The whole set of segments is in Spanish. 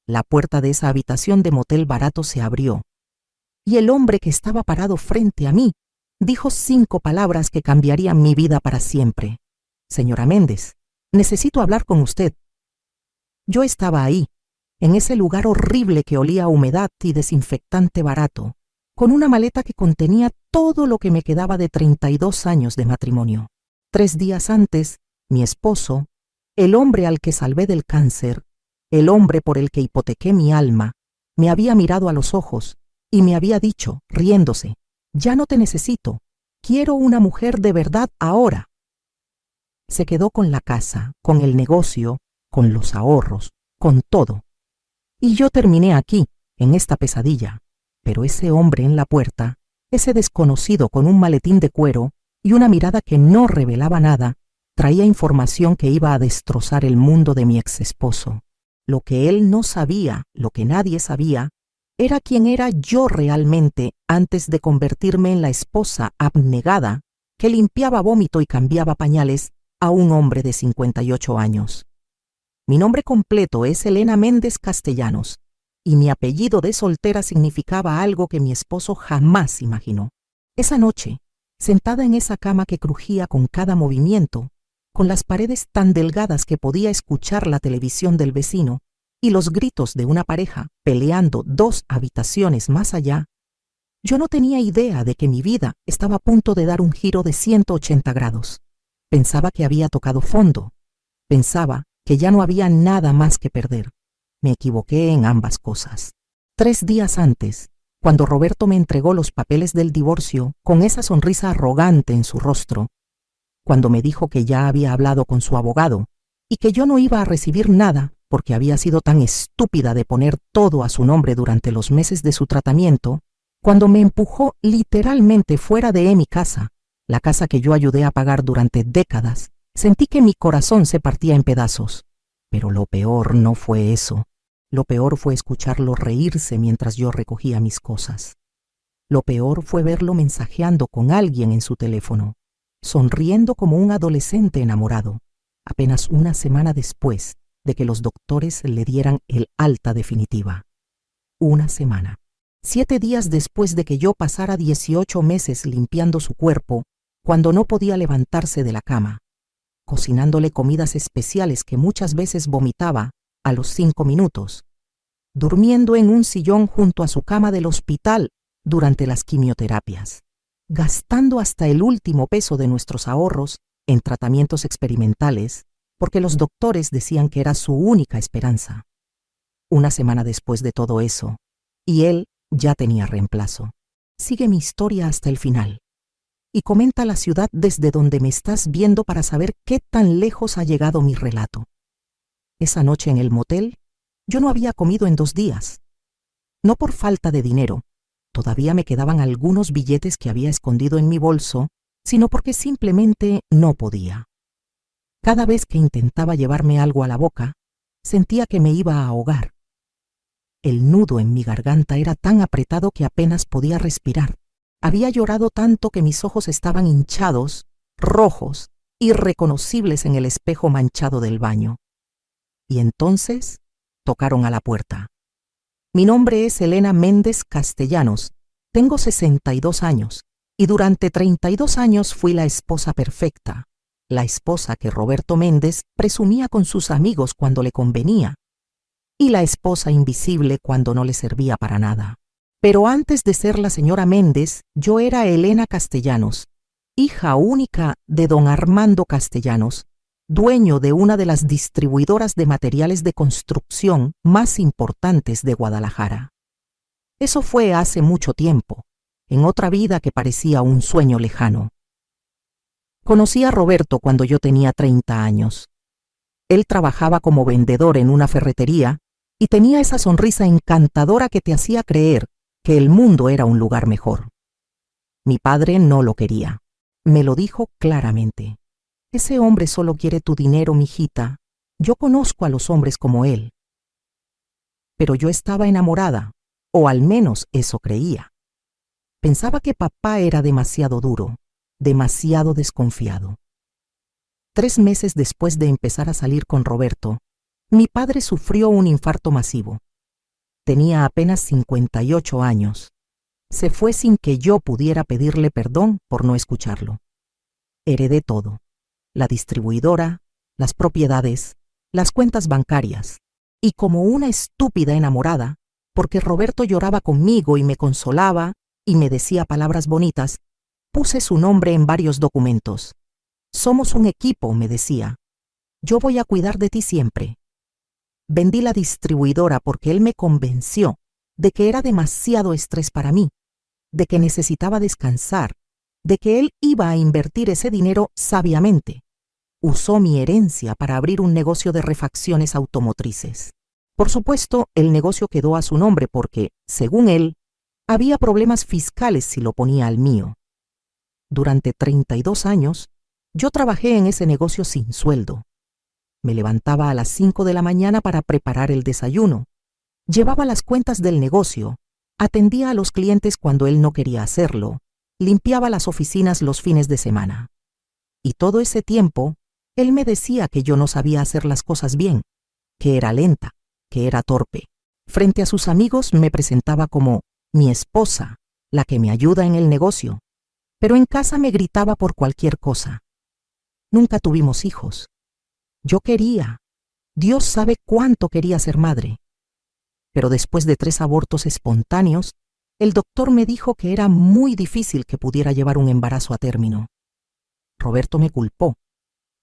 la puerta de esa habitación de motel barato se abrió, y el hombre que estaba parado frente a mí dijo 5 palabras que cambiarían mi vida para siempre. «Señora Méndez, necesito hablar con usted». Yo estaba ahí, en ese lugar horrible que olía a humedad y desinfectante barato, con una maleta que contenía todo lo que me quedaba de 32 años de matrimonio. 3 días antes, mi esposo, el hombre al que salvé del cáncer, el hombre por el que hipotequé mi alma, me había mirado a los ojos y me había dicho, riéndose: «Ya no te necesito, quiero una mujer de verdad ahora». Se quedó con la casa, con el negocio, con los ahorros, con todo. Y yo terminé aquí, en esta pesadilla. Pero ese hombre en la puerta, ese desconocido con un maletín de cuero y una mirada que no revelaba nada, traía información que iba a destrozar el mundo de mi exesposo. Lo que él no sabía, lo que nadie sabía, era quién era yo realmente antes de convertirme en la esposa abnegada que limpiaba vómito y cambiaba pañales a un hombre de 58 años. Mi nombre completo es Elena Méndez Castellanos, y mi apellido de soltera significaba algo que mi esposo jamás imaginó. Esa noche, sentada en esa cama que crujía con cada movimiento, con las paredes tan delgadas que podía escuchar la televisión del vecino y los gritos de una pareja peleando 2 habitaciones más allá, yo no tenía idea de que mi vida estaba a punto de dar un giro de 180 grados. Pensaba que había tocado fondo. Pensaba que ya no había nada más que perder. Me equivoqué en ambas cosas. 3 días antes, cuando Roberto me entregó los papeles del divorcio con esa sonrisa arrogante en su rostro, cuando me dijo que ya había hablado con su abogado y que yo no iba a recibir nada porque había sido tan estúpida de poner todo a su nombre durante los meses de su tratamiento, cuando me empujó literalmente fuera de mi casa, la casa que yo ayudé a pagar durante décadas, sentí que mi corazón se partía en pedazos. Pero lo peor no fue eso. Lo peor fue escucharlo reírse mientras yo recogía mis cosas. Lo peor fue verlo mensajeando con alguien en su teléfono, sonriendo como un adolescente enamorado, apenas una semana después de que los doctores le dieran el alta definitiva. Una semana. 7 días después de que yo pasara 18 meses limpiando su cuerpo, cuando no podía levantarse de la cama, cocinándole comidas especiales que muchas veces vomitaba a los 5 minutos, durmiendo en un sillón junto a su cama del hospital durante las quimioterapias, gastando hasta el último peso de nuestros ahorros en tratamientos experimentales, porque los doctores decían que era su única esperanza. Una semana después de todo eso, y él ya tenía reemplazo. Sigue mi historia hasta el final. Y comenta la ciudad desde donde me estás viendo para saber qué tan lejos ha llegado mi relato. Esa noche en el motel, yo no había comido en 2 días. No por falta de dinero, todavía me quedaban algunos billetes que había escondido en mi bolso, sino porque simplemente no podía. Cada vez que intentaba llevarme algo a la boca, sentía que me iba a ahogar. El nudo en mi garganta era tan apretado que apenas podía respirar. Había llorado tanto que mis ojos estaban hinchados, rojos, irreconocibles en el espejo manchado del baño. Y entonces tocaron a la puerta. Mi nombre es Elena Méndez Castellanos, tengo 62 años, y durante 32 años fui la esposa perfecta, la esposa que Roberto Méndez presumía con sus amigos cuando le convenía, y la esposa invisible cuando no le servía para nada. Pero antes de ser la señora Méndez, yo era Elena Castellanos, hija única de don Armando Castellanos, dueño de una de las distribuidoras de materiales de construcción más importantes de Guadalajara. Eso fue hace mucho tiempo, en otra vida que parecía un sueño lejano. Conocí a Roberto cuando yo tenía 30 años. Él trabajaba como vendedor en una ferretería y tenía esa sonrisa encantadora que te hacía creer que el mundo era un lugar mejor. Mi padre no lo quería. Me lo dijo claramente. Ese hombre solo quiere tu dinero, mijita. Yo conozco a los hombres como él. Pero yo estaba enamorada, o al menos eso creía. Pensaba que papá era demasiado duro, demasiado desconfiado. 3 meses después de empezar a salir con Roberto, mi padre sufrió un infarto masivo Tenía apenas 58 años. Se fue sin que yo pudiera pedirle perdón por no escucharlo. Heredé todo: la distribuidora, las propiedades, las cuentas bancarias. Y como una estúpida enamorada, porque Roberto lloraba conmigo y me consolaba y me decía palabras bonitas, puse su nombre en varios documentos. Somos un equipo, me decía. Yo voy a cuidar de ti siempre. Vendí la distribuidora porque él me convenció de que era demasiado estrés para mí, de que necesitaba descansar, de que él iba a invertir ese dinero sabiamente. Usó mi herencia para abrir un negocio de refacciones automotrices. Por supuesto, el negocio quedó a su nombre porque, según él, había problemas fiscales si lo ponía al mío. Durante 32 años, yo trabajé en ese negocio sin sueldo. Me levantaba a las 5 de la mañana para preparar el desayuno. Llevaba las cuentas del negocio, atendía a los clientes cuando él no quería hacerlo, limpiaba las oficinas los fines de semana. Y todo ese tiempo, él me decía que yo no sabía hacer las cosas bien, que era lenta, que era torpe. Frente a sus amigos me presentaba como mi esposa, la que me ayuda en el negocio, pero en casa me gritaba por cualquier cosa. Nunca tuvimos hijos. Yo quería. Dios sabe cuánto quería ser madre. Pero después de 3 abortos espontáneos, el doctor me dijo que era muy difícil que pudiera llevar un embarazo a término. Roberto me culpó.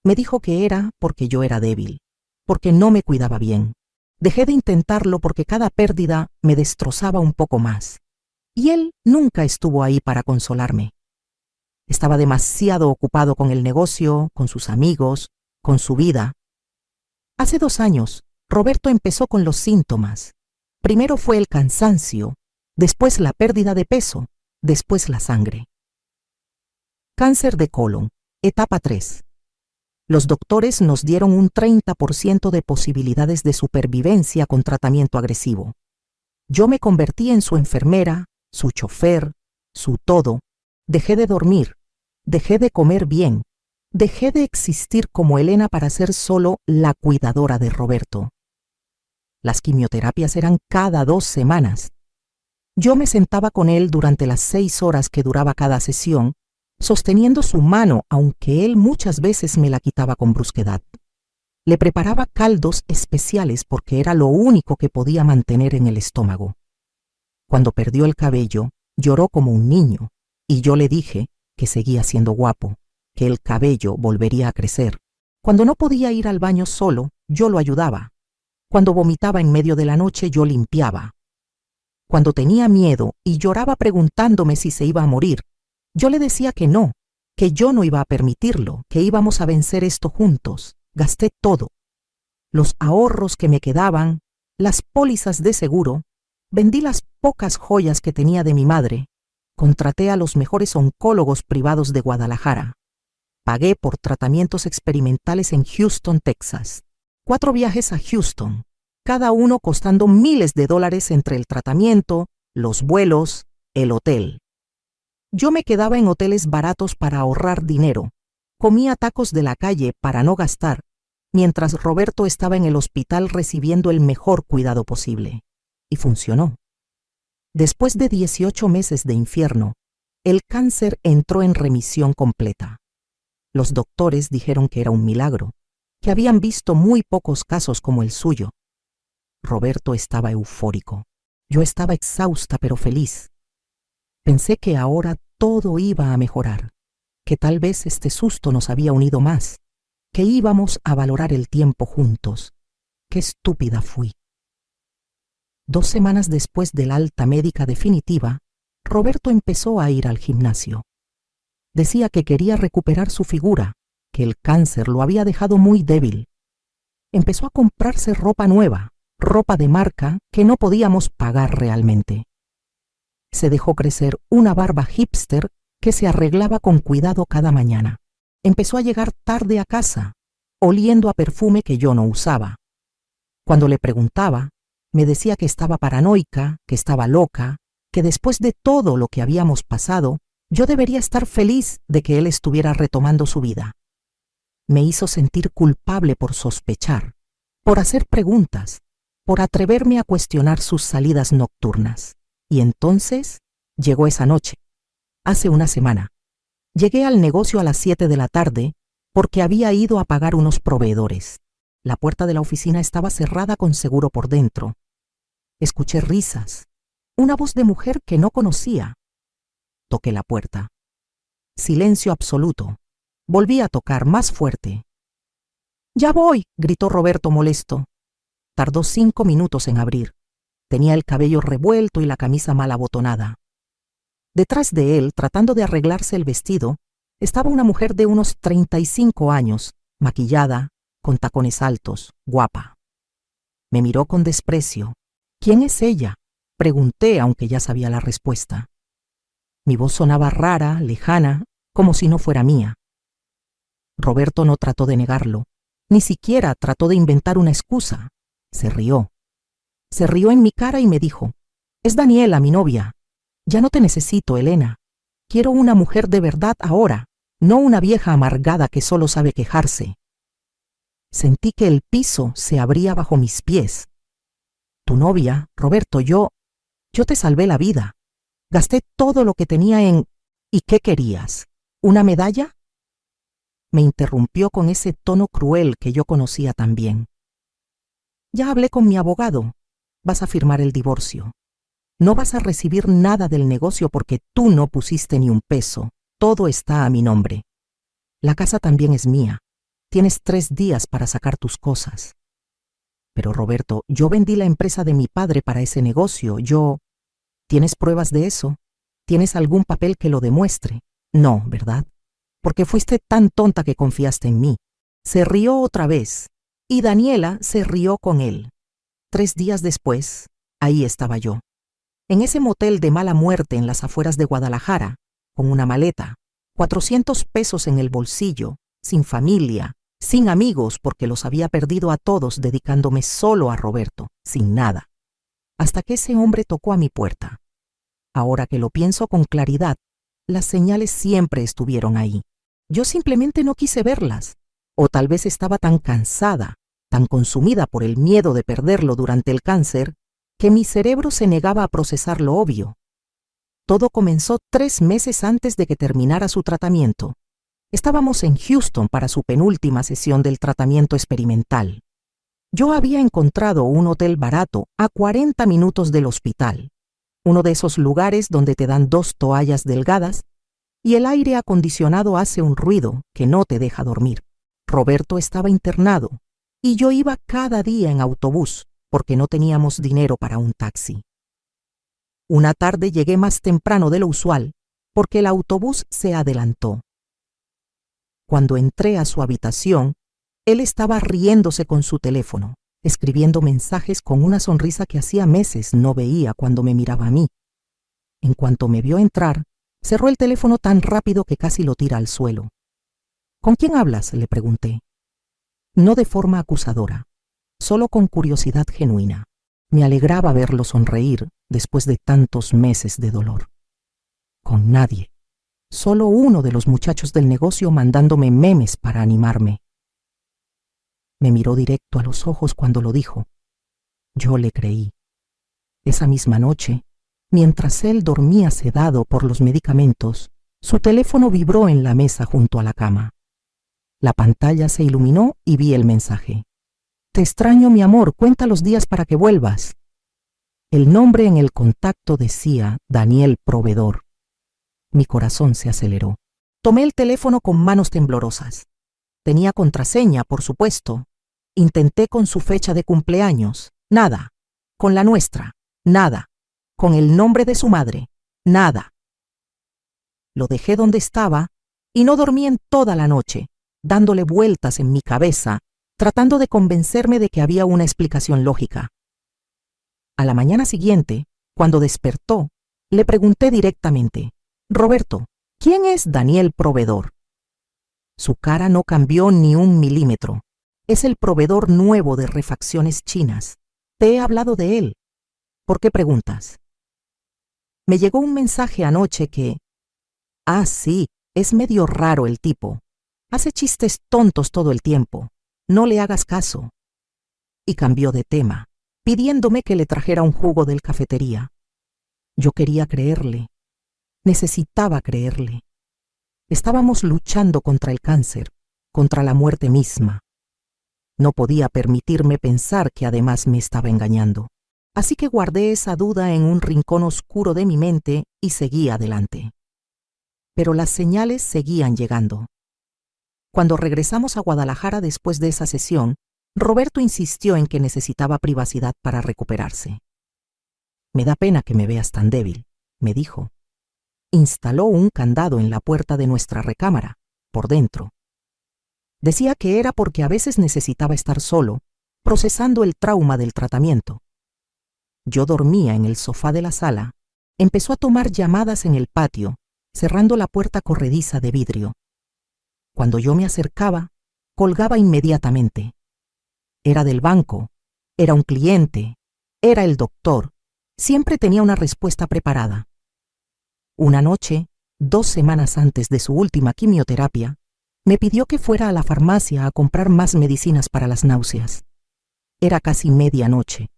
Me dijo que era porque yo era débil, porque no me cuidaba bien. Dejé de intentarlo porque cada pérdida me destrozaba un poco más. Y él nunca estuvo ahí para consolarme. Estaba demasiado ocupado con el negocio, con sus amigos, con su vida. Hace 2 años, Roberto empezó con los síntomas. Primero fue el cansancio, después la pérdida de peso, después la sangre. Cáncer de colon, etapa 3. Los doctores nos dieron un 30% de posibilidades de supervivencia con tratamiento agresivo. Yo me convertí en su enfermera, su chofer, su todo. Dejé de dormir, dejé de comer bien, dejé de existir como Elena para ser solo la cuidadora de Roberto. Las quimioterapias eran cada 2 semanas. Yo me sentaba con él durante las 6 horas que duraba cada sesión, sosteniendo su mano, aunque él muchas veces me la quitaba con brusquedad. Le preparaba caldos especiales porque era lo único que podía mantener en el estómago. Cuando perdió el cabello, lloró como un niño, y yo le dije que seguía siendo guapo, que el cabello volvería a crecer. Cuando no podía ir al baño solo, yo lo ayudaba. Cuando vomitaba en medio de la noche, yo limpiaba. Cuando tenía miedo y lloraba preguntándome si se iba a morir, yo le decía que no, que yo no iba a permitirlo, que íbamos a vencer esto juntos. Gasté todo. Los ahorros que me quedaban, las pólizas de seguro, vendí las pocas joyas que tenía de mi madre, contraté a los mejores oncólogos privados de Guadalajara. Pagué por tratamientos experimentales en Houston, Texas. 4 viajes a Houston, cada uno costando miles de dólares entre el tratamiento, los vuelos, el hotel. Yo me quedaba en hoteles baratos para ahorrar dinero, comía tacos de la calle para no gastar, mientras Roberto estaba en el hospital recibiendo el mejor cuidado posible. Y funcionó. Después de 18 meses de infierno, el cáncer entró en remisión completa. Los doctores dijeron que era un milagro, que habían visto muy pocos casos como el suyo. Roberto estaba eufórico. Yo estaba exhausta pero feliz. Pensé que ahora todo iba a mejorar, que tal vez este susto nos había unido más, que íbamos a valorar el tiempo juntos. Qué estúpida fui. 2 semanas después del alta médica definitiva, Roberto empezó a ir al gimnasio. Decía que quería recuperar su figura, que el cáncer lo había dejado muy débil. Empezó a comprarse ropa nueva, ropa de marca que no podíamos pagar realmente. Se dejó crecer una barba hipster que se arreglaba con cuidado cada mañana. Empezó a llegar tarde a casa, oliendo a perfume que yo no usaba. Cuando le preguntaba, me decía que estaba paranoica, que estaba loca, que después de todo lo que habíamos pasado, yo debería estar feliz de que él estuviera retomando su vida. Me hizo sentir culpable por sospechar, por hacer preguntas, por atreverme a cuestionar sus salidas nocturnas. Y entonces llegó esa noche, hace una semana. Llegué al negocio a las 7 de la tarde porque había ido a pagar unos proveedores. La puerta de la oficina estaba cerrada con seguro por dentro. Escuché risas, una voz de mujer que no conocía. Toqué la puerta. Silencio absoluto. Volví a tocar más fuerte. «¡Ya voy!», gritó Roberto molesto. Tardó 5 minutos en abrir. Tenía el cabello revuelto y la camisa mal abotonada. Detrás de él, tratando de arreglarse el vestido, estaba una mujer de unos 35 años, maquillada, con tacones altos, guapa. Me miró con desprecio. «¿Quién es ella?», pregunté, aunque ya sabía la respuesta. Mi voz sonaba rara, lejana, como si no fuera mía. Roberto no trató de negarlo, ni siquiera trató de inventar una excusa. Se rió. Se rió en mi cara y me dijo: «Es Daniela, mi novia. Ya no te necesito, Elena. Quiero una mujer de verdad ahora, no una vieja amargada que solo sabe quejarse». Sentí que el piso se abría bajo mis pies. «Tu novia, Roberto, yo te salvé la vida. Gasté todo lo que tenía en... ¿Y qué querías? ¿Una medalla?». Me interrumpió con ese tono cruel que yo conocía tan bien. «Ya hablé con mi abogado. Vas a firmar el divorcio. No vas a recibir nada del negocio porque tú no pusiste ni un peso. Todo está a mi nombre. La casa también es mía. Tienes 3 días para sacar tus cosas». «Pero Roberto, yo vendí la empresa de mi padre para ese negocio. ¿Tienes pruebas de eso? ¿Tienes algún papel que lo demuestre?». «No, ¿verdad? Porque fuiste tan tonta que confiaste en mí». Se rió otra vez, y Daniela se rió con él. 3 días después, ahí estaba yo, en ese motel de mala muerte en las afueras de Guadalajara, con una maleta, 400 pesos en el bolsillo, sin familia, sin amigos porque los había perdido a todos dedicándome solo a Roberto, sin nada. Hasta que ese hombre tocó a mi puerta. Ahora que lo pienso con claridad, las señales siempre estuvieron ahí. Yo simplemente no quise verlas, o tal vez estaba tan cansada, tan consumida por el miedo de perderlo durante el cáncer, que mi cerebro se negaba a procesar lo obvio. Todo comenzó 3 meses antes de que terminara su tratamiento. Estábamos en Houston para su penúltima sesión del tratamiento experimental. Yo había encontrado un hotel barato a 40 minutos del hospital, uno de esos lugares donde te dan 2 toallas delgadas y el aire acondicionado hace un ruido que no te deja dormir. Roberto estaba internado y yo iba cada día en autobús porque no teníamos dinero para un taxi. Una tarde llegué más temprano de lo usual porque el autobús se adelantó. Cuando entré a su habitación, él estaba riéndose con su teléfono, escribiendo mensajes con una sonrisa que hacía meses no veía cuando me miraba a mí. En cuanto me vio entrar, cerró el teléfono tan rápido que casi lo tira al suelo. «¿Con quién hablas?», le pregunté. No de forma acusadora, solo con curiosidad genuina. Me alegraba verlo sonreír después de tantos meses de dolor. «Con nadie. Solo uno de los muchachos del negocio mandándome memes para animarme». Me miró directo a los ojos cuando lo dijo. Yo le creí. Esa misma noche, mientras él dormía sedado por los medicamentos, su teléfono vibró en la mesa junto a la cama. La pantalla se iluminó y vi el mensaje. «Te extraño, mi amor, cuenta los días para que vuelvas». El nombre en el contacto decía Daniel Proveedor. Mi corazón se aceleró. Tomé el teléfono con manos temblorosas. Tenía contraseña, por supuesto. Intenté con su fecha de cumpleaños. Nada. Con la nuestra. Nada. Con el nombre de su madre. Nada. Lo dejé donde estaba y no dormí en toda la noche, dándole vueltas en mi cabeza, tratando de convencerme de que había una explicación lógica. A la mañana siguiente, cuando despertó, le pregunté directamente: «Roberto, ¿quién es Daniel Proveedor?». Su cara no cambió ni 1 milímetro. «Es el proveedor nuevo de refacciones chinas. Te he hablado de él. ¿Por qué preguntas?». Me llegó un mensaje anoche que... «Ah, sí, es medio raro el tipo. Hace chistes tontos todo el tiempo. No le hagas caso». Y cambió de tema. pidiéndome que le trajera un jugo del cafetería. Yo quería creerle. Necesitaba creerle. Estábamos luchando contra el cáncer, contra la muerte misma. No podía permitirme pensar que además me estaba engañando. Así que guardé esa duda en un rincón oscuro de mi mente y seguí adelante. Pero las señales seguían llegando. Cuando regresamos a Guadalajara después de esa sesión, Roberto insistió en que necesitaba privacidad para recuperarse. «Me da pena que me veas tan débil», me dijo. Instaló un candado en la puerta de nuestra recámara, por dentro. Decía que era porque a veces necesitaba estar solo, procesando el trauma del tratamiento. Yo dormía en el sofá de la sala. Empezó a tomar llamadas en el patio, cerrando la puerta corrediza de vidrio. Cuando yo me acercaba, colgaba inmediatamente. Era del banco, era un cliente, era el doctor. Siempre tenía una respuesta preparada. Una noche, 2 semanas antes de su última quimioterapia, me pidió que fuera a la farmacia a comprar más medicinas para las náuseas. Era casi medianoche,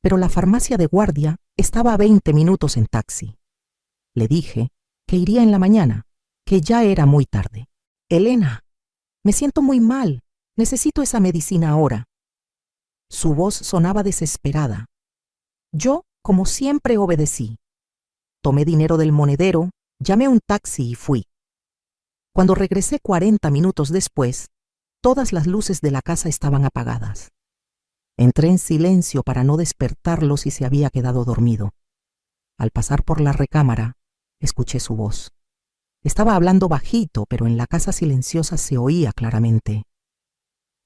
pero la farmacia de guardia estaba a 20 minutos en taxi. Le dije que iría en la mañana, que ya era muy tarde. «Elena, me siento muy mal, necesito esa medicina ahora». Su voz sonaba desesperada. Yo, como siempre, obedecí. Tomé dinero del monedero, llamé un taxi y fui. Cuando regresé 40 minutos después, todas las luces de la casa estaban apagadas. Entré en silencio para no despertarlo si se había quedado dormido. Al pasar por la recámara, escuché su voz. Estaba hablando bajito, pero en la casa silenciosa se oía claramente.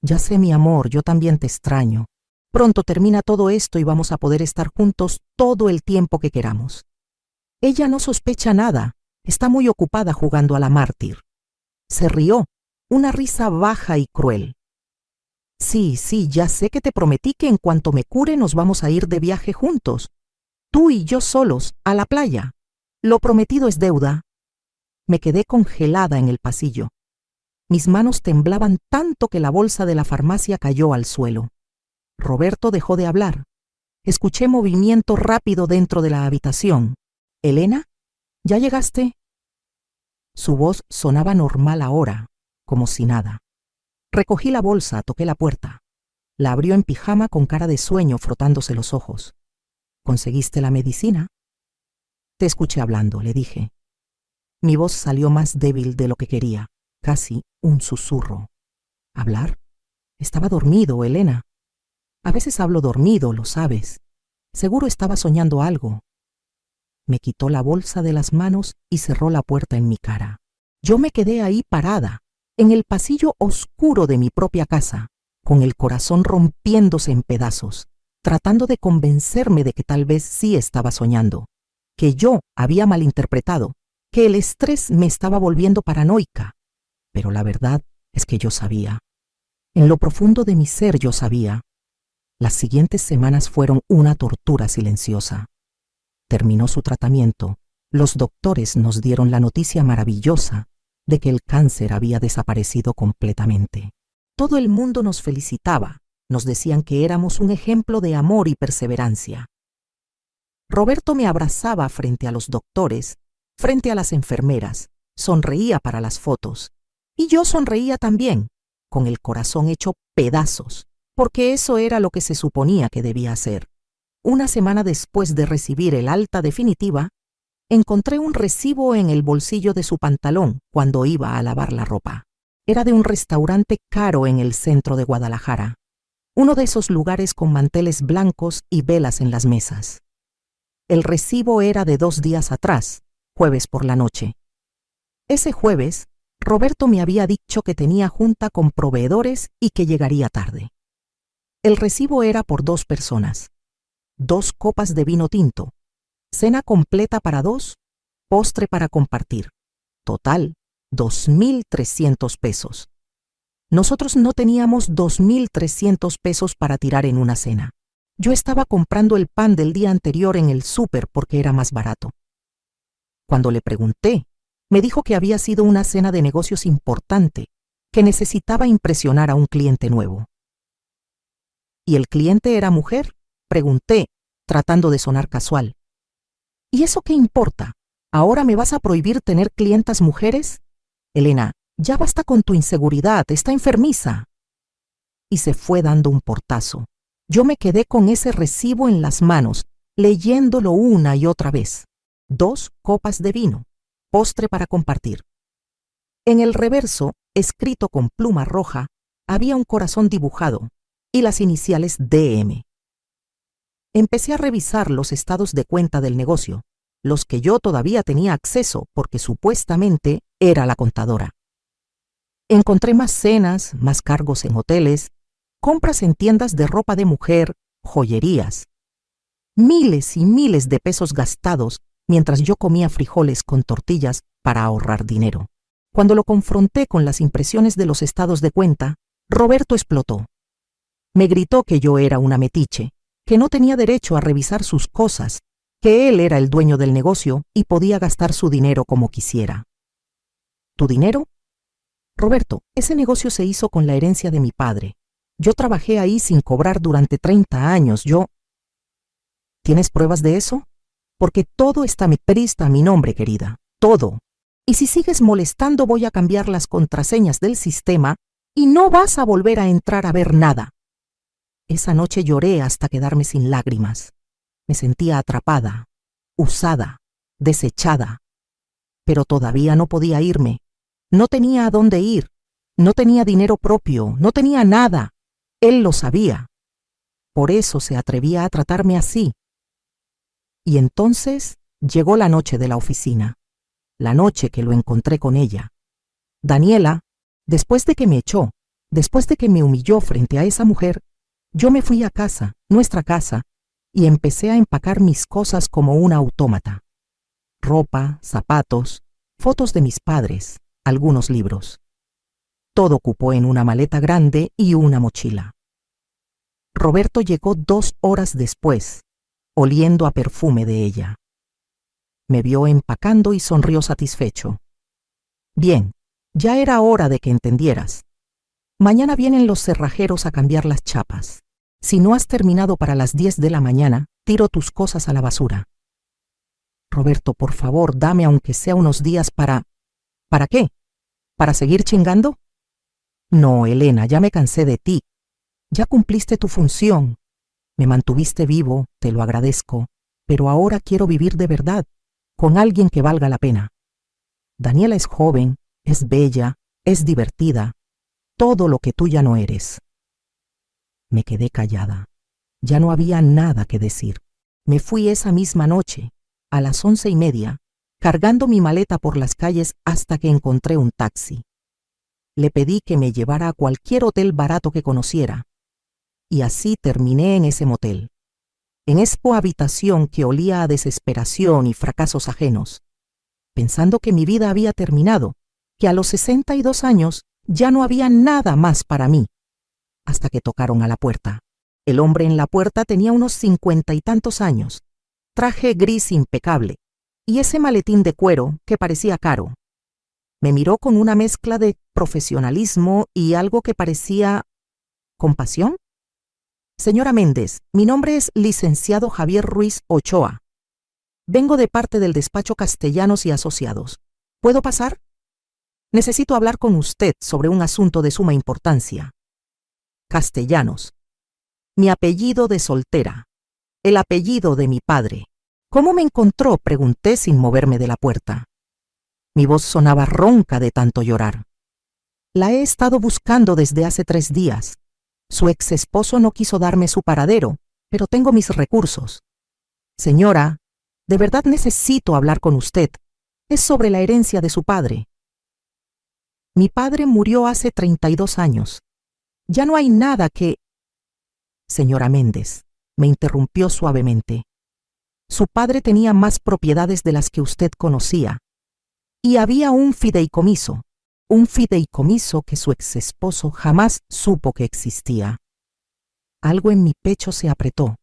«Ya sé, mi amor, yo también te extraño. Pronto termina todo esto y vamos a poder estar juntos todo el tiempo que queramos». Ella no sospecha nada, está muy ocupada jugando a la mártir. Se rió, una risa baja y cruel. «Sí, ya sé que te prometí que en cuanto me cure nos vamos a ir de viaje juntos. Tú y yo solos, a la playa. Lo prometido es deuda». Me quedé congelada en el pasillo. Mis manos temblaban tanto que la bolsa de la farmacia cayó al suelo. Roberto dejó de hablar. Escuché movimiento rápido dentro de la habitación. «¿Elena? ¿Ya llegaste?» Su voz sonaba normal ahora, como si nada. Recogí la bolsa, toqué la puerta. La abrió en pijama con cara de sueño, frotándose los ojos. «¿Conseguiste la medicina?» «Te escuché hablando», le dije. Mi voz salió más débil de lo que quería, casi un susurro. ¿Hablar? Estaba dormido, Elena. A veces hablo dormido, lo sabes. Seguro estaba soñando algo. Me quitó la bolsa de las manos y cerró la puerta en mi cara. Yo me quedé ahí parada, en el pasillo oscuro de mi propia casa, con el corazón rompiéndose en pedazos, tratando de convencerme de que tal vez sí estaba soñando, que yo había malinterpretado, que el estrés me estaba volviendo paranoica. Pero la verdad es que yo sabía. En lo profundo de mi ser yo sabía. Las siguientes semanas fueron una tortura silenciosa. Terminó su tratamiento. Los doctores nos dieron la noticia maravillosa de que el cáncer había desaparecido completamente. Todo el mundo nos felicitaba. Nos decían que éramos un ejemplo de amor y perseverancia. Roberto me abrazaba frente a los doctores, frente a las enfermeras, sonreía para las fotos. Y yo sonreía también, con el corazón hecho pedazos, porque eso era lo que se suponía que debía hacer. Una semana después de recibir el alta definitiva, encontré un recibo en el bolsillo de su pantalón cuando iba a lavar la ropa. Era de un restaurante caro en el centro de Guadalajara, uno de esos lugares con manteles blancos y velas en las mesas. El recibo era de 2 días atrás, jueves por la noche. Ese jueves, Roberto me había dicho que tenía junta con proveedores y que llegaría tarde. El recibo era por 2 personas, 2 copas de vino tinto, cena completa para 2, postre para compartir. Total, 2,300 pesos. Nosotros no teníamos 2,300 pesos para tirar en una cena. Yo estaba comprando el pan del día anterior en el súper porque era más barato. Cuando le pregunté, me dijo que había sido una cena de negocios importante, que necesitaba impresionar a un cliente nuevo. ¿Y el cliente era mujer? Pregunté, tratando de sonar casual. ¿Y eso qué importa? ¿Ahora me vas a prohibir tener clientas mujeres? Elena, ya basta con tu inseguridad, está enfermiza. Y se fue dando un portazo. Yo me quedé con ese recibo en las manos, leyéndolo una y otra vez. 2 copas de vino, postre para compartir. En el reverso, escrito con pluma roja, había un corazón dibujado y las iniciales DM. Empecé a revisar los estados de cuenta del negocio, los que yo todavía tenía acceso porque supuestamente era la contadora. Encontré más cenas, más cargos en hoteles, compras en tiendas de ropa de mujer, joyerías. Miles y miles de pesos gastados mientras yo comía frijoles con tortillas para ahorrar dinero. Cuando lo confronté con las impresiones de los estados de cuenta, Roberto explotó. Me gritó que yo era una metiche, que no tenía derecho a revisar sus cosas, que él era el dueño del negocio y podía gastar su dinero como quisiera. ¿Tu dinero? Roberto, ese negocio se hizo con la herencia de mi padre. Yo trabajé ahí sin cobrar durante 30 años. ¿Tienes pruebas de eso? Porque todo está a mi nombre, querida. Todo. Y si sigues molestando voy a cambiar las contraseñas del sistema y no vas a volver a entrar a ver nada. Esa noche lloré hasta quedarme sin lágrimas. Me sentía atrapada, usada, desechada. Pero todavía no podía irme. No tenía a dónde ir. No tenía dinero propio. No tenía nada. Él lo sabía. Por eso se atrevía a tratarme así. Y entonces llegó la noche de la oficina. La noche que lo encontré con ella. Daniela, después de que me echó, después de que me humilló frente a esa mujer, yo me fui a casa, nuestra casa, y empecé a empacar mis cosas como una autómata. Ropa, zapatos, fotos de mis padres, algunos libros. Todo cupó en una maleta grande y una mochila. Roberto llegó 2 horas después, oliendo a perfume de ella. Me vio empacando y sonrió satisfecho. Bien, ya era hora de que entendieras. Mañana vienen los cerrajeros a cambiar las chapas. Si no has terminado para las 10 de la mañana, tiro tus cosas a la basura. Roberto, por favor, dame aunque sea unos días para... ¿Para qué? ¿Para seguir chingando? No, Elena, ya me cansé de ti. Ya cumpliste tu función. Me mantuviste vivo, te lo agradezco, pero ahora quiero vivir de verdad, con alguien que valga la pena. Daniela es joven, es bella, es divertida, todo lo que tú ya no eres. Me quedé callada. Ya no había nada que decir. Me fui esa misma noche, a las 11:30, cargando mi maleta por las calles hasta que encontré un taxi. Le pedí que me llevara a cualquier hotel barato que conociera. Y así terminé en ese motel, en esa habitación que olía a desesperación y fracasos ajenos, pensando que mi vida había terminado, que a los 62 años ya no había nada más para mí, hasta que tocaron a la puerta. El hombre en la puerta tenía unos 50 y tantos años, traje gris impecable, y ese maletín de cuero que parecía caro. Me miró con una mezcla de profesionalismo y algo que parecía... ¿compasión? Señora Méndez, mi nombre es licenciado Javier Ruiz Ochoa. Vengo de parte del despacho Castellanos y Asociados. ¿Puedo pasar? Necesito hablar con usted sobre un asunto de suma importancia. Castellanos. Mi apellido de soltera. El apellido de mi padre. ¿Cómo me encontró?, pregunté sin moverme de la puerta. Mi voz sonaba ronca de tanto llorar. La he estado buscando desde hace 3 días. Su ex esposo no quiso darme su paradero, pero tengo mis recursos. Señora, de verdad necesito hablar con usted. Es sobre la herencia de su padre. Mi padre murió hace 32 años. Ya no hay nada que... Señora Méndez, me interrumpió suavemente. Su padre tenía más propiedades de las que usted conocía. Y había un fideicomiso que su ex esposo jamás supo que existía. Algo en mi pecho se apretó.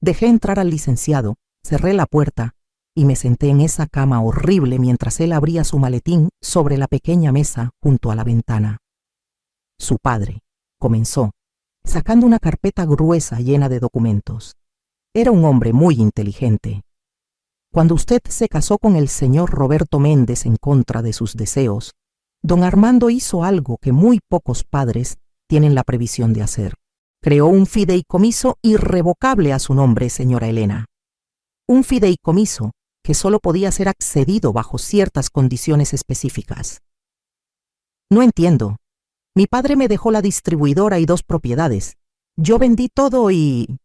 Dejé entrar al licenciado, cerré la puerta y me senté en esa cama horrible mientras él abría su maletín sobre la pequeña mesa junto a la ventana. Su padre, comenzó, sacando una carpeta gruesa llena de documentos. Era un hombre muy inteligente. Cuando usted se casó con el señor Roberto Méndez en contra de sus deseos, don Armando hizo algo que muy pocos padres tienen la previsión de hacer. Creó un fideicomiso irrevocable a su nombre, señora Elena. Un fideicomiso que solo podía ser accedido bajo ciertas condiciones específicas. No entiendo. Mi padre me dejó la distribuidora y 2 propiedades. Yo vendí todo y...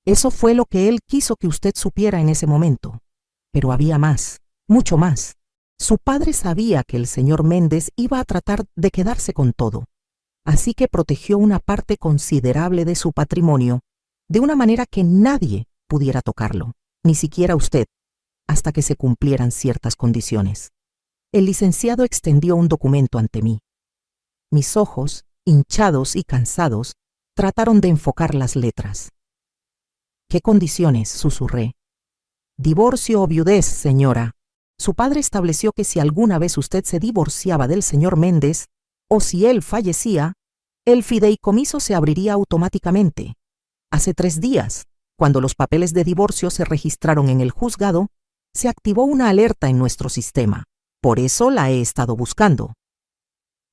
Eso fue lo que él quiso que usted supiera en ese momento. Pero había más, mucho más. Su padre sabía que el señor Méndez iba a tratar de quedarse con todo, así que protegió una parte considerable de su patrimonio de una manera que nadie pudiera tocarlo, ni siquiera usted, hasta que se cumplieran ciertas condiciones. El licenciado extendió un documento ante mí. Mis ojos, hinchados y cansados, trataron de enfocar las letras. ¿Qué condiciones?, susurré. Divorcio o viudez, señora. Su padre estableció que si alguna vez usted se divorciaba del señor Méndez, o si él fallecía, el fideicomiso se abriría automáticamente. Hace 3 días, cuando los papeles de divorcio se registraron en el juzgado, se activó una alerta en nuestro sistema. Por eso la he estado buscando.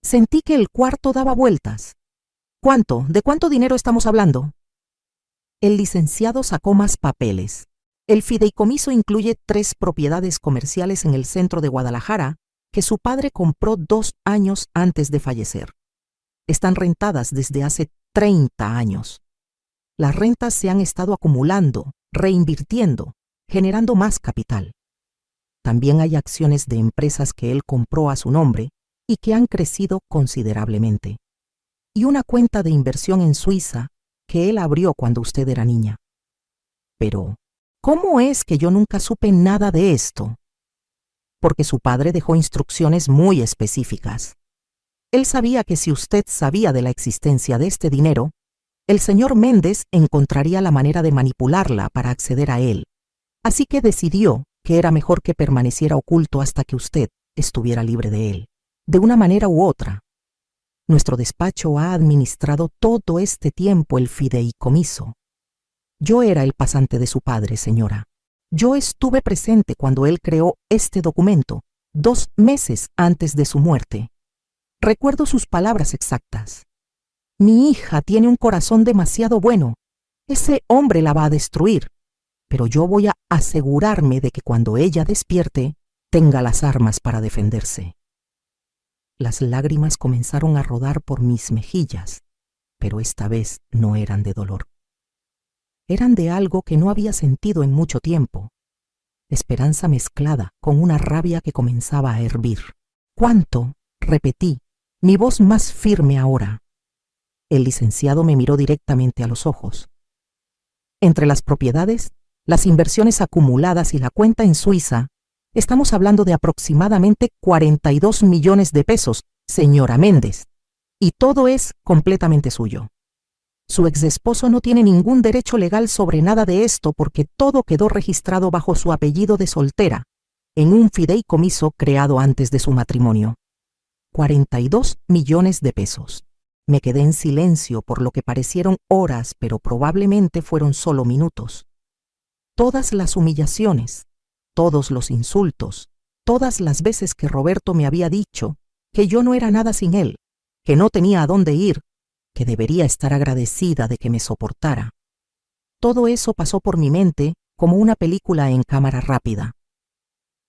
Sentí que el cuarto daba vueltas. ¿Cuánto? ¿De cuánto dinero estamos hablando? El licenciado sacó más papeles. El fideicomiso incluye 3 propiedades comerciales en el centro de Guadalajara que su padre compró 2 años antes de fallecer. Están rentadas desde hace 30 años. Las rentas se han estado acumulando, reinvirtiendo, generando más capital. También hay acciones de empresas que él compró a su nombre y que han crecido considerablemente. Y una cuenta de inversión en Suiza que él abrió cuando usted era niña. Pero, ¿cómo es que yo nunca supe nada de esto? Porque su padre dejó instrucciones muy específicas. Él sabía que si usted sabía de la existencia de este dinero, el señor Méndez encontraría la manera de manipularla para acceder a él. Así que decidió que era mejor que permaneciera oculto hasta que usted estuviera libre de él, de una manera u otra. Nuestro despacho ha administrado todo este tiempo el fideicomiso. Yo era el pasante de su padre, señora. Yo estuve presente cuando él creó este documento, 2 meses antes de su muerte. Recuerdo sus palabras exactas. Mi hija tiene un corazón demasiado bueno. Ese hombre la va a destruir. Pero yo voy a asegurarme de que cuando ella despierte, tenga las armas para defenderse. Las lágrimas comenzaron a rodar por mis mejillas, pero esta vez no eran de dolor. Eran de algo que no había sentido en mucho tiempo. Esperanza mezclada con una rabia que comenzaba a hervir. ¿Cuánto?, repetí, mi voz más firme ahora. El licenciado me miró directamente a los ojos. Entre las propiedades, las inversiones acumuladas y la cuenta en Suiza, estamos hablando de aproximadamente 42 millones de pesos, señora Méndez, y todo es completamente suyo. Su exesposo no tiene ningún derecho legal sobre nada de esto porque todo quedó registrado bajo su apellido de soltera, en un fideicomiso creado antes de su matrimonio. 42 millones de pesos. Me quedé en silencio por lo que parecieron horas, pero probablemente fueron solo minutos. Todas las humillaciones, todos los insultos, todas las veces que Roberto me había dicho que yo no era nada sin él, que no tenía a dónde ir, que debería estar agradecida de que me soportara. Todo eso pasó por mi mente como una película en cámara rápida.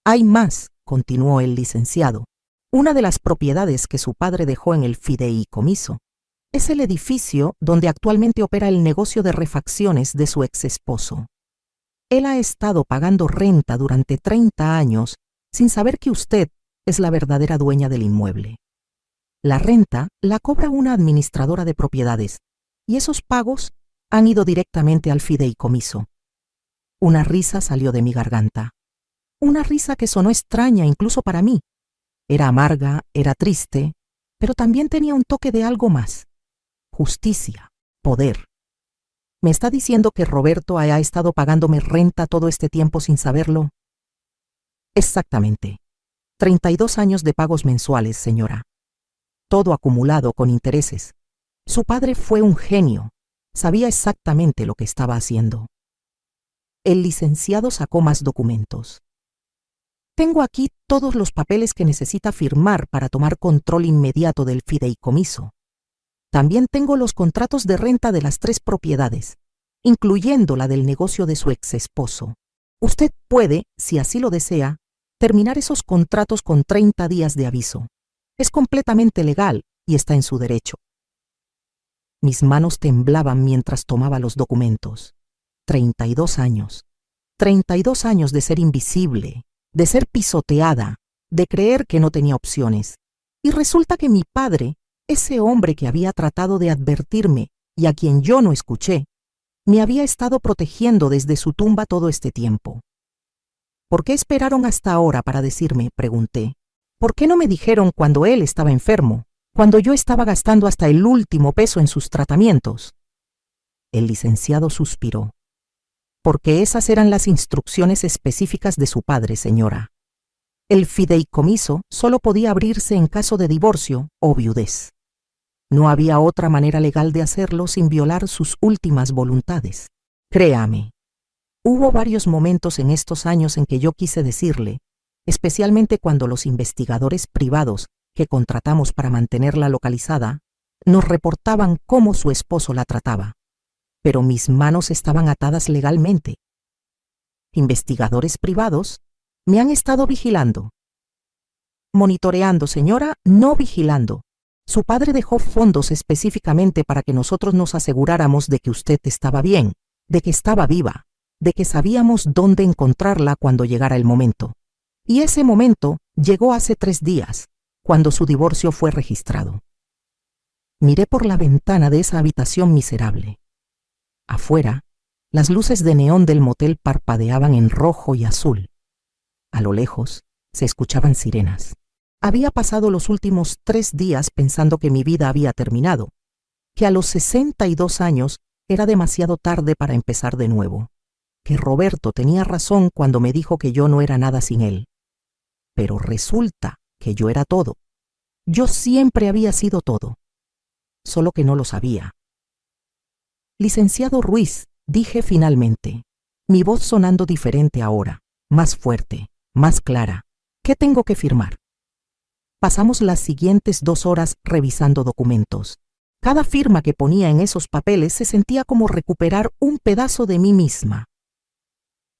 Hay más, continuó el licenciado. Una de las propiedades que su padre dejó en el fideicomiso es el edificio donde actualmente opera el negocio de refacciones de su exesposo. Él ha estado pagando renta durante 30 años sin saber que usted es la verdadera dueña del inmueble. La renta la cobra una administradora de propiedades y esos pagos han ido directamente al fideicomiso. Una risa salió de mi garganta. Una risa que sonó extraña incluso para mí. Era amarga, era triste, pero también tenía un toque de algo más. Justicia, poder. ¿Me está diciendo que Roberto ha estado pagándome renta todo este tiempo sin saberlo? Exactamente. 32 años de pagos mensuales, señora. Todo acumulado con intereses. Su padre fue un genio. Sabía exactamente lo que estaba haciendo. El licenciado sacó más documentos. Tengo aquí todos los papeles que necesita firmar para tomar control inmediato del fideicomiso. También tengo los contratos de renta de las 3 propiedades, incluyendo la del negocio de su ex esposo. Usted puede, si así lo desea, terminar esos contratos con 30 días de aviso. Es completamente legal y está en su derecho. Mis manos temblaban mientras tomaba los documentos. 32 años. 32 años de ser invisible, de ser pisoteada, de creer que no tenía opciones. Y resulta que mi padre, ese hombre que había tratado de advertirme y a quien yo no escuché, me había estado protegiendo desde su tumba todo este tiempo. ¿Por qué esperaron hasta ahora para decirme?, pregunté. ¿Por qué no me dijeron cuando él estaba enfermo, cuando yo estaba gastando hasta el último peso en sus tratamientos? El licenciado suspiró. Porque esas eran las instrucciones específicas de su padre, señora. El fideicomiso solo podía abrirse en caso de divorcio o viudez. No había otra manera legal de hacerlo sin violar sus últimas voluntades. Créame, hubo varios momentos en estos años en que yo quise decirle, especialmente cuando los investigadores privados que contratamos para mantenerla localizada nos reportaban cómo su esposo la trataba. Pero mis manos estaban atadas legalmente. Investigadores privados me han estado vigilando. Monitoreando, señora, no vigilando. Su padre dejó fondos específicamente para que nosotros nos aseguráramos de que usted estaba bien, de que estaba viva, de que sabíamos dónde encontrarla cuando llegara el momento. Y ese momento llegó hace 3 días, cuando su divorcio fue registrado. Miré por la ventana de esa habitación miserable. Afuera, las luces de neón del motel parpadeaban en rojo y azul. A lo lejos, se escuchaban sirenas. Había pasado los últimos 3 días pensando que mi vida había terminado, que a los 62 años era demasiado tarde para empezar de nuevo, que Roberto tenía razón cuando me dijo que yo no era nada sin él. Pero resulta que yo era todo. Yo siempre había sido todo, solo que no lo sabía. Licenciado Ruiz, dije finalmente, mi voz sonando diferente ahora, más fuerte, más clara. ¿Qué tengo que firmar? Pasamos las siguientes 2 horas revisando documentos. Cada firma que ponía en esos papeles se sentía como recuperar un pedazo de mí misma.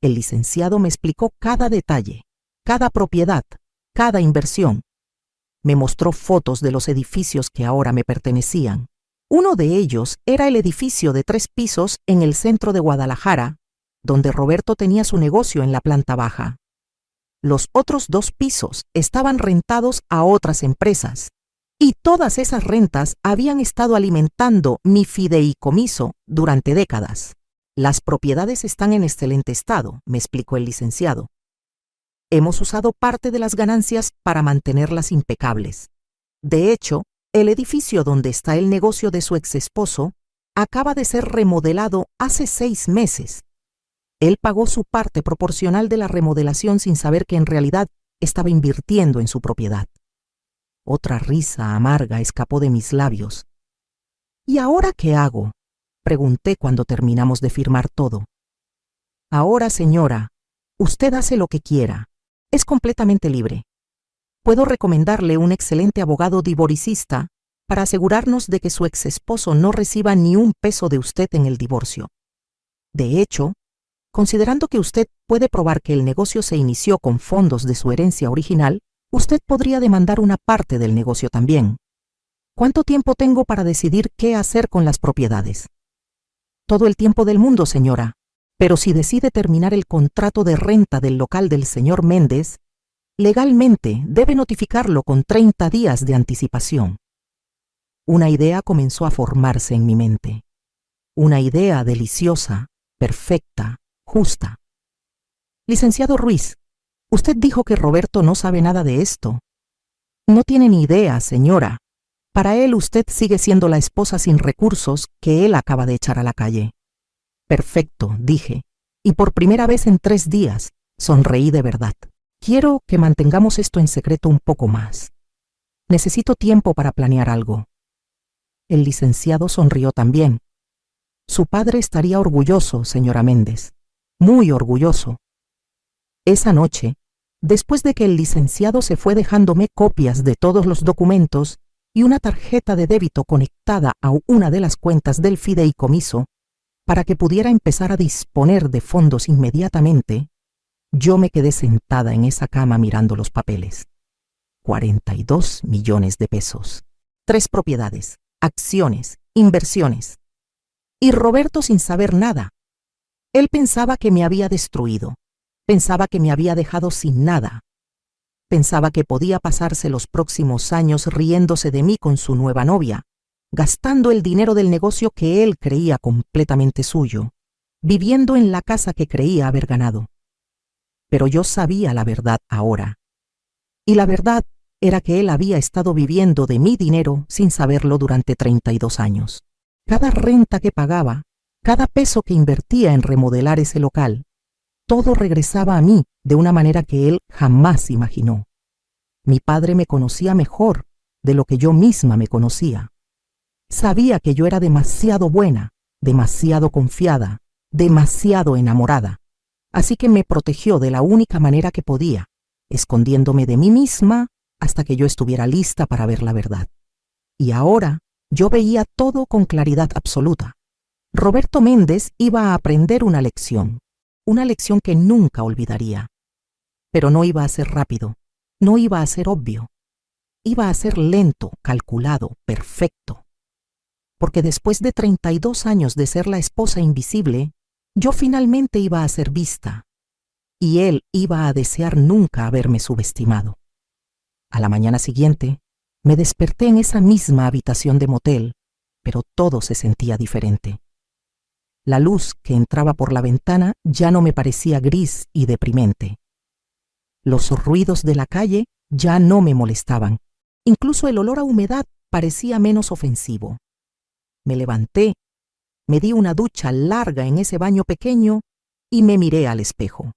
El licenciado me explicó cada detalle, cada propiedad, cada inversión. Me mostró fotos de los edificios que ahora me pertenecían. Uno de ellos era el edificio de 3 pisos en el centro de Guadalajara, donde Roberto tenía su negocio en la planta baja. Los otros 2 pisos estaban rentados a otras empresas, y todas esas rentas habían estado alimentando mi fideicomiso durante décadas. Las propiedades están en excelente estado, me explicó el licenciado. Hemos usado parte de las ganancias para mantenerlas impecables. De hecho, el edificio donde está el negocio de su ex esposo acaba de ser remodelado hace 6 meses. Él pagó su parte proporcional de la remodelación sin saber que en realidad estaba invirtiendo en su propiedad. Otra risa amarga escapó de mis labios. ¿Y ahora qué hago?, pregunté cuando terminamos de firmar todo. Ahora, señora, usted hace lo que quiera. Es completamente libre. Puedo recomendarle un excelente abogado divorcista para asegurarnos de que su ex esposo no reciba ni un peso de usted en el divorcio. De hecho, considerando que usted puede probar que el negocio se inició con fondos de su herencia original, usted podría demandar una parte del negocio también. ¿Cuánto tiempo tengo para decidir qué hacer con las propiedades? Todo el tiempo del mundo, señora. Pero si decide terminar el contrato de renta del local del señor Méndez, legalmente debe notificarlo con 30 días de anticipación. Una idea comenzó a formarse en mi mente. Una idea deliciosa, perfecta, justa. Licenciado Ruiz, usted dijo que Roberto no sabe nada de esto. No tiene ni idea, señora. Para él usted sigue siendo la esposa sin recursos que él acaba de echar a la calle. Perfecto, dije, y por primera vez en 3 días sonreí de verdad. Quiero que mantengamos esto en secreto un poco más. Necesito tiempo para planear algo. El licenciado sonrió también. Su padre estaría orgulloso, señora Méndez, muy orgulloso. Esa noche, después de que el licenciado se fue dejándome copias de todos los documentos y una tarjeta de débito conectada a una de las cuentas del fideicomiso, para que pudiera empezar a disponer de fondos inmediatamente, yo me quedé sentada en esa cama mirando los papeles. 42 millones de pesos. 3 propiedades, acciones, inversiones. Y Roberto sin saber nada. Él pensaba que me había destruido. Pensaba que me había dejado sin nada. Pensaba que podía pasarse los próximos años riéndose de mí con su nueva novia, gastando el dinero del negocio que él creía completamente suyo, viviendo en la casa que creía haber ganado. Pero yo sabía la verdad ahora. Y la verdad era que él había estado viviendo de mi dinero sin saberlo durante 32 años. Cada renta que pagaba, cada peso que invertía en remodelar ese local, todo regresaba a mí de una manera que él jamás imaginó. Mi padre me conocía mejor de lo que yo misma me conocía. Sabía que yo era demasiado buena, demasiado confiada, demasiado enamorada. Así que me protegió de la única manera que podía, escondiéndome de mí misma hasta que yo estuviera lista para ver la verdad. Y ahora yo veía todo con claridad absoluta. Roberto Méndez iba a aprender una lección que nunca olvidaría. Pero no iba a ser rápido, no iba a ser obvio. Iba a ser lento, calculado, perfecto. Porque después de 32 años de ser la esposa invisible, yo finalmente iba a ser vista. Y él iba a desear nunca haberme subestimado. A la mañana siguiente, me desperté en esa misma habitación de motel, pero todo se sentía diferente. La luz que entraba por la ventana ya no me parecía gris y deprimente. Los ruidos de la calle ya no me molestaban. Incluso el olor a humedad parecía menos ofensivo. Me levanté, me di una ducha larga en ese baño pequeño y me miré al espejo.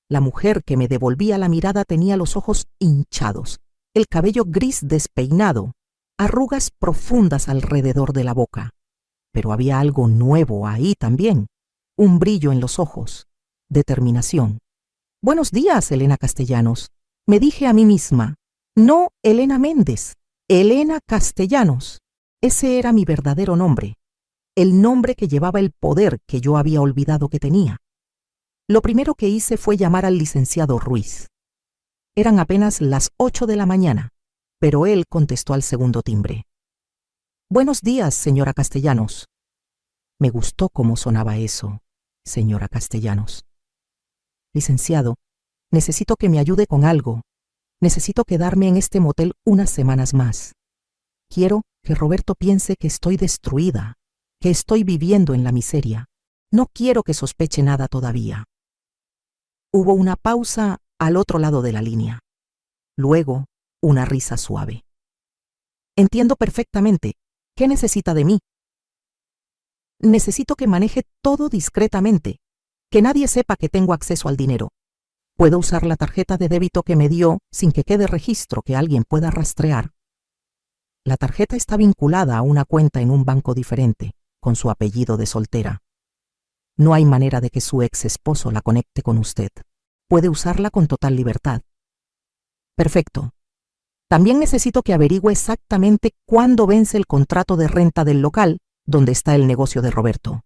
La mujer que me devolvía la mirada tenía los ojos hinchados, el cabello gris despeinado, arrugas profundas alrededor de la boca. Pero había algo nuevo ahí también, un brillo en los ojos, determinación. «Buenos días, Elena Castellanos», me dije a mí misma. No Elena Méndez, Elena Castellanos. Ese era mi verdadero nombre, el nombre que llevaba el poder que yo había olvidado que tenía. Lo primero que hice fue llamar al licenciado Ruiz. Eran apenas las 8 de la mañana, pero él contestó al segundo timbre. «Buenos días, señora Castellanos». Me gustó cómo sonaba eso, señora Castellanos. «Licenciado, necesito que me ayude con algo. Necesito quedarme en este motel unas semanas más. Quiero que Roberto piense que estoy destruida, que estoy viviendo en la miseria. No quiero que sospeche nada todavía». Hubo una pausa al otro lado de la línea. Luego, una risa suave. «Entiendo perfectamente. ¿Qué necesita de mí?» «Necesito que maneje todo discretamente, que nadie sepa que tengo acceso al dinero. Puedo usar la tarjeta de débito que me dio sin que quede registro que alguien pueda rastrear. La tarjeta está vinculada a una cuenta en un banco diferente, con su apellido de soltera. No hay manera de que su ex esposo la conecte con usted. Puede usarla con total libertad». «Perfecto. También necesito que averigüe exactamente cuándo vence el contrato de renta del local donde está el negocio de Roberto.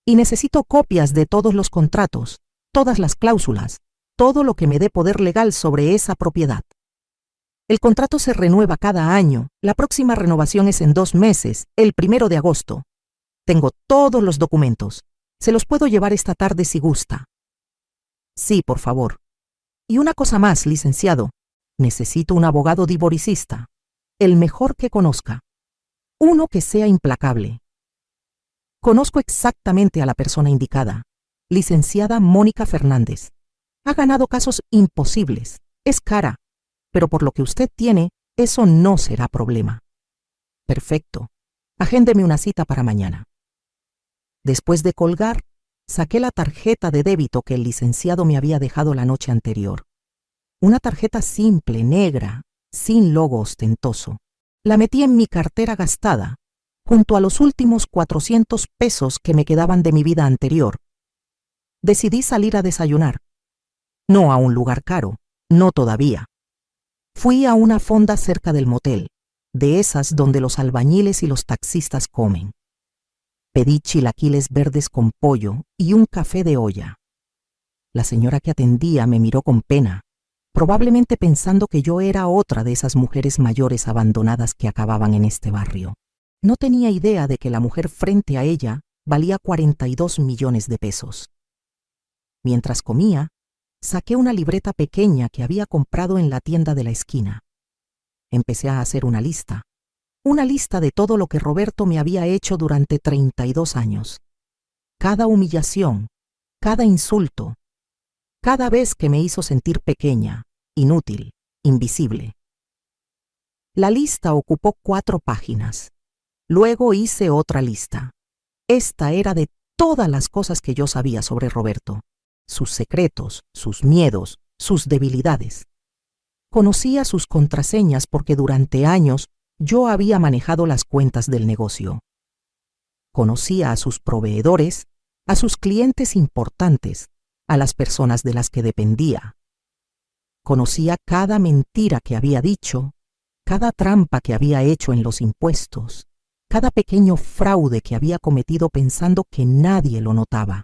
Y necesito copias de todos los contratos, todas las cláusulas, todo lo que me dé poder legal sobre esa propiedad. El contrato se renueva cada año. La próxima renovación es en 2 meses, el 1 de agosto. Tengo todos los documentos. Se los puedo llevar esta tarde si gusta». «Sí, por favor. Y una cosa más, licenciado. Necesito un abogado divorcista, el mejor que conozca. Uno que sea implacable. Conozco exactamente a la persona indicada, licenciada Mónica Fernández. Ha ganado casos imposibles, es cara, pero por lo que usted tiene, eso no será problema». «Perfecto. Agéndeme una cita para mañana». Después de colgar, saqué la tarjeta de débito que el licenciado me había dejado la noche anterior. Una tarjeta simple, negra, sin logo ostentoso. La metí en mi cartera gastada, junto a los últimos 400 pesos que me quedaban de mi vida anterior. Decidí salir a desayunar. No a un lugar caro, no todavía. Fui a una fonda cerca del motel, de esas donde los albañiles y los taxistas comen. Pedí chilaquiles verdes con pollo y un café de olla. La señora que atendía me miró con pena, probablemente pensando que yo era otra de esas mujeres mayores abandonadas que acababan en este barrio. No tenía idea de que la mujer frente a ella valía 42 millones de pesos. Mientras comía, saqué una libreta pequeña que había comprado en la tienda de la esquina. Empecé a hacer una lista de todo lo que Roberto me había hecho durante 32 años. Cada humillación, cada insulto, cada vez que me hizo sentir pequeña, inútil, invisible. La lista ocupó 4 páginas. Luego hice otra lista. Esta era de todas las cosas que yo sabía sobre Roberto, sus secretos, sus miedos, sus debilidades. Conocía sus contraseñas porque durante años yo había manejado las cuentas del negocio. Conocía a sus proveedores, a sus clientes importantes, a las personas de las que dependía. Conocía cada mentira que había dicho, cada trampa que había hecho en los impuestos, cada pequeño fraude que había cometido pensando que nadie lo notaba.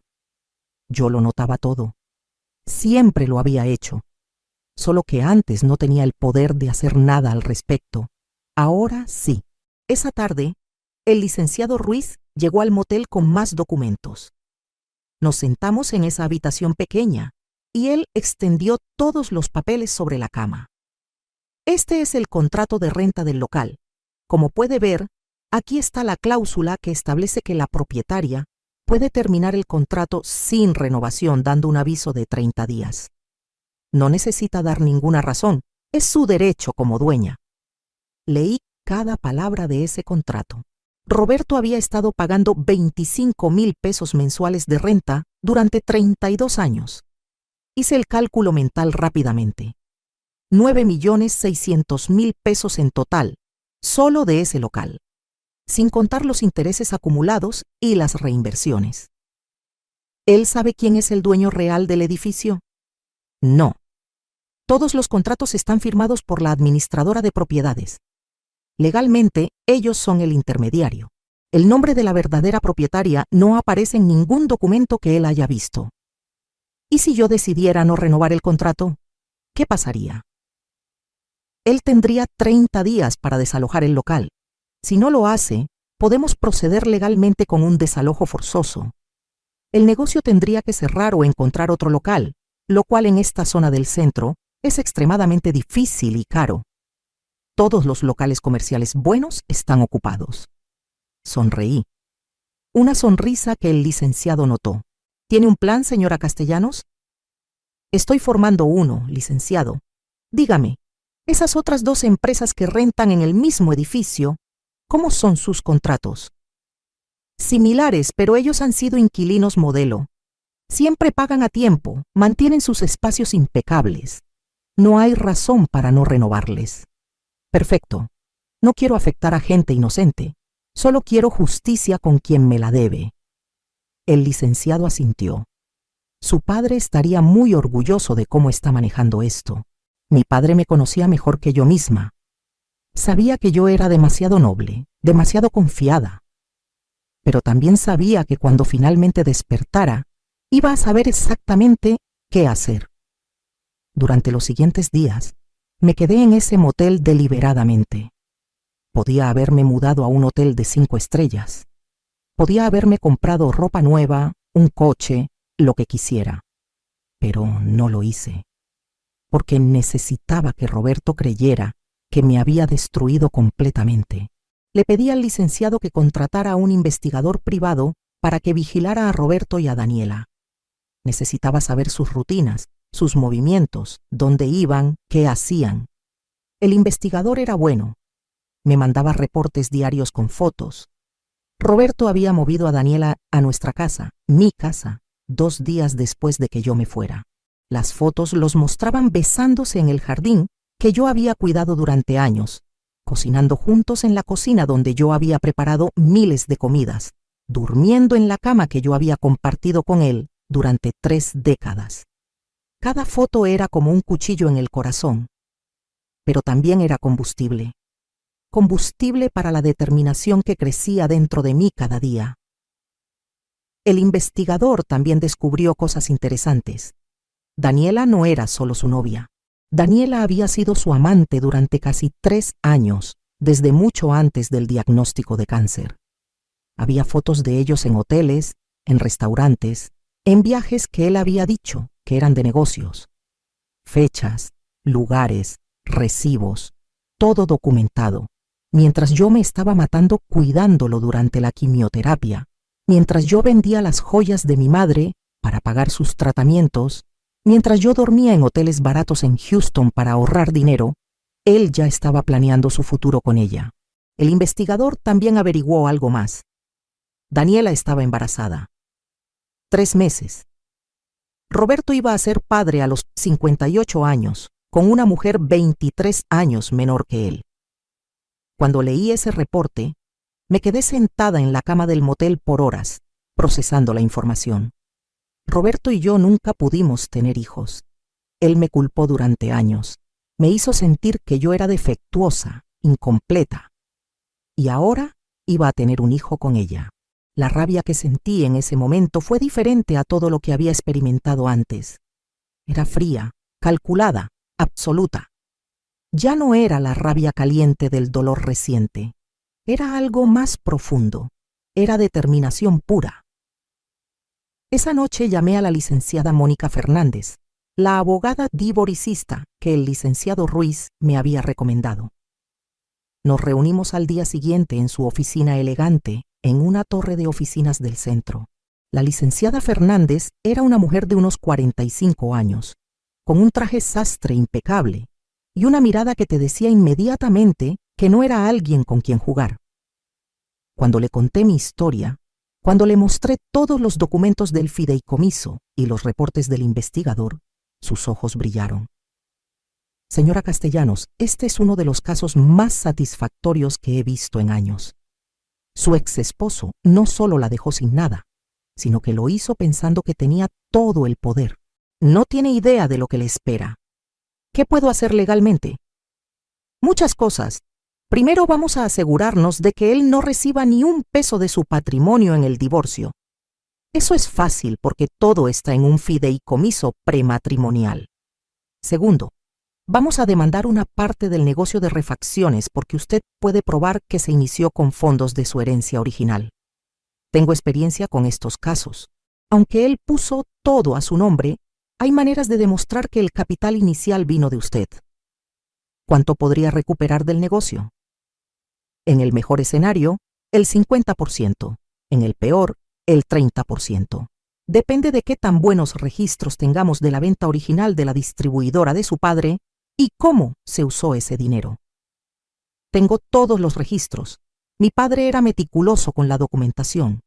Yo lo notaba todo. Siempre lo había hecho. Solo que antes no tenía el poder de hacer nada al respecto. Ahora sí. Esa tarde, el licenciado Ruiz llegó al motel con más documentos. Nos sentamos en esa habitación pequeña y él extendió todos los papeles sobre la cama. Este es el contrato de renta del local. Como puede ver, aquí está la cláusula que establece que la propietaria puede terminar el contrato sin renovación dando un aviso de 30 días. No necesita dar ninguna razón, es su derecho como dueña. Leí cada palabra de ese contrato. Roberto había estado pagando 25,000 pesos mensuales de renta durante 32 años. Hice el cálculo mental rápidamente. 9,600,000 pesos en total, solo de ese local, sin contar los intereses acumulados y las reinversiones. ¿Él sabe quién es el dueño real del edificio? No. Todos los contratos están firmados por la administradora de propiedades. Legalmente, ellos son el intermediario. El nombre de la verdadera propietaria no aparece en ningún documento que él haya visto. ¿Y si yo decidiera no renovar el contrato? ¿Qué pasaría? Él tendría 30 días para desalojar el local. Si no lo hace, podemos proceder legalmente con un desalojo forzoso. El negocio tendría que cerrar o encontrar otro local, lo cual en esta zona del centro es extremadamente difícil y caro. Todos los locales comerciales buenos están ocupados. Sonreí. Una sonrisa que el licenciado notó. ¿Tiene un plan, señora Castellanos? Estoy formando uno, licenciado. Dígame, esas otras 2 empresas que rentan en el mismo edificio, ¿cómo son sus contratos? Similares, pero ellos han sido inquilinos modelo. Siempre pagan a tiempo, mantienen sus espacios impecables. No hay razón para no renovarles. Perfecto. No quiero afectar a gente inocente. Solo quiero justicia con quien me la debe. El licenciado asintió. Su padre estaría muy orgulloso de cómo está manejando esto. Mi padre me conocía mejor que yo misma. Sabía que yo era demasiado noble, demasiado confiada. Pero también sabía que cuando finalmente despertara, iba a saber exactamente qué hacer. Durante los siguientes días, me quedé en ese motel deliberadamente. Podía haberme mudado a un hotel de 5 estrellas. Podía haberme comprado ropa nueva, un coche, lo que quisiera. Pero no lo hice, porque necesitaba que Roberto creyera que me había destruido completamente. Le pedí al licenciado que contratara a un investigador privado para que vigilara a Roberto y a Daniela. Necesitaba saber sus rutinas, sus movimientos, dónde iban, qué hacían. El investigador era bueno. Me mandaba reportes diarios con fotos. Roberto había movido a Daniela a nuestra casa, mi casa, 2 días después de que yo me fuera. Las fotos los mostraban besándose en el jardín que yo había cuidado durante años, cocinando juntos en la cocina donde yo había preparado miles de comidas, durmiendo en la cama que yo había compartido con él durante 3 décadas. Cada foto era como un cuchillo en el corazón, pero también era combustible. Combustible para la determinación que crecía dentro de mí cada día. El investigador también descubrió cosas interesantes. Daniela no era solo su novia. Daniela había sido su amante durante casi 3 años, desde mucho antes del diagnóstico de cáncer. Había fotos de ellos en hoteles, en restaurantes, en viajes que él había dicho que eran de negocios. Fechas, lugares, recibos, todo documentado, mientras yo me estaba matando cuidándolo durante la quimioterapia, mientras yo vendía las joyas de mi madre para pagar sus tratamientos, mientras yo dormía en hoteles baratos en Houston para ahorrar dinero, él ya estaba planeando su futuro con ella. El investigador también averiguó algo más. Daniela estaba embarazada. 3 meses. Roberto iba a ser padre a los 58 años, con una mujer 23 años menor que él. Cuando leí ese reporte, me quedé sentada en la cama del motel por horas, procesando la información. Roberto y yo nunca pudimos tener hijos. Él me culpó durante años. Me hizo sentir que yo era defectuosa, incompleta. Y ahora iba a tener un hijo con ella. La rabia que sentí en ese momento fue diferente a todo lo que había experimentado antes. Era fría, calculada, absoluta. Ya no era la rabia caliente del dolor reciente. Era algo más profundo. Era determinación pura. Esa noche llamé a la licenciada Mónica Fernández, la abogada divorcista que el licenciado Ruiz me había recomendado. Nos reunimos al día siguiente en su oficina elegante, en una torre de oficinas del centro. La licenciada Fernández era una mujer de unos 45 años, con un traje sastre impecable y una mirada que te decía inmediatamente que no era alguien con quien jugar. Cuando le conté mi historia, cuando le mostré todos los documentos del fideicomiso y los reportes del investigador, sus ojos brillaron. Señora Castellanos, este es uno de los casos más satisfactorios que he visto en años. Su ex esposo no solo la dejó sin nada, sino que lo hizo pensando que tenía todo el poder. No tiene idea de lo que le espera. ¿Qué puedo hacer legalmente? Muchas cosas. Primero vamos a asegurarnos de que él no reciba ni un peso de su patrimonio en el divorcio. Eso es fácil porque todo está en un fideicomiso prematrimonial. Segundo, vamos a demandar una parte del negocio de refacciones porque usted puede probar que se inició con fondos de su herencia original. Tengo experiencia con estos casos. Aunque él puso todo a su nombre, hay maneras de demostrar que el capital inicial vino de usted. ¿Cuánto podría recuperar del negocio? En el mejor escenario, el 50%. En el peor, el 30%. Depende de qué tan buenos registros tengamos de la venta original de la distribuidora de su padre y cómo se usó ese dinero. Tengo todos los registros. Mi padre era meticuloso con la documentación.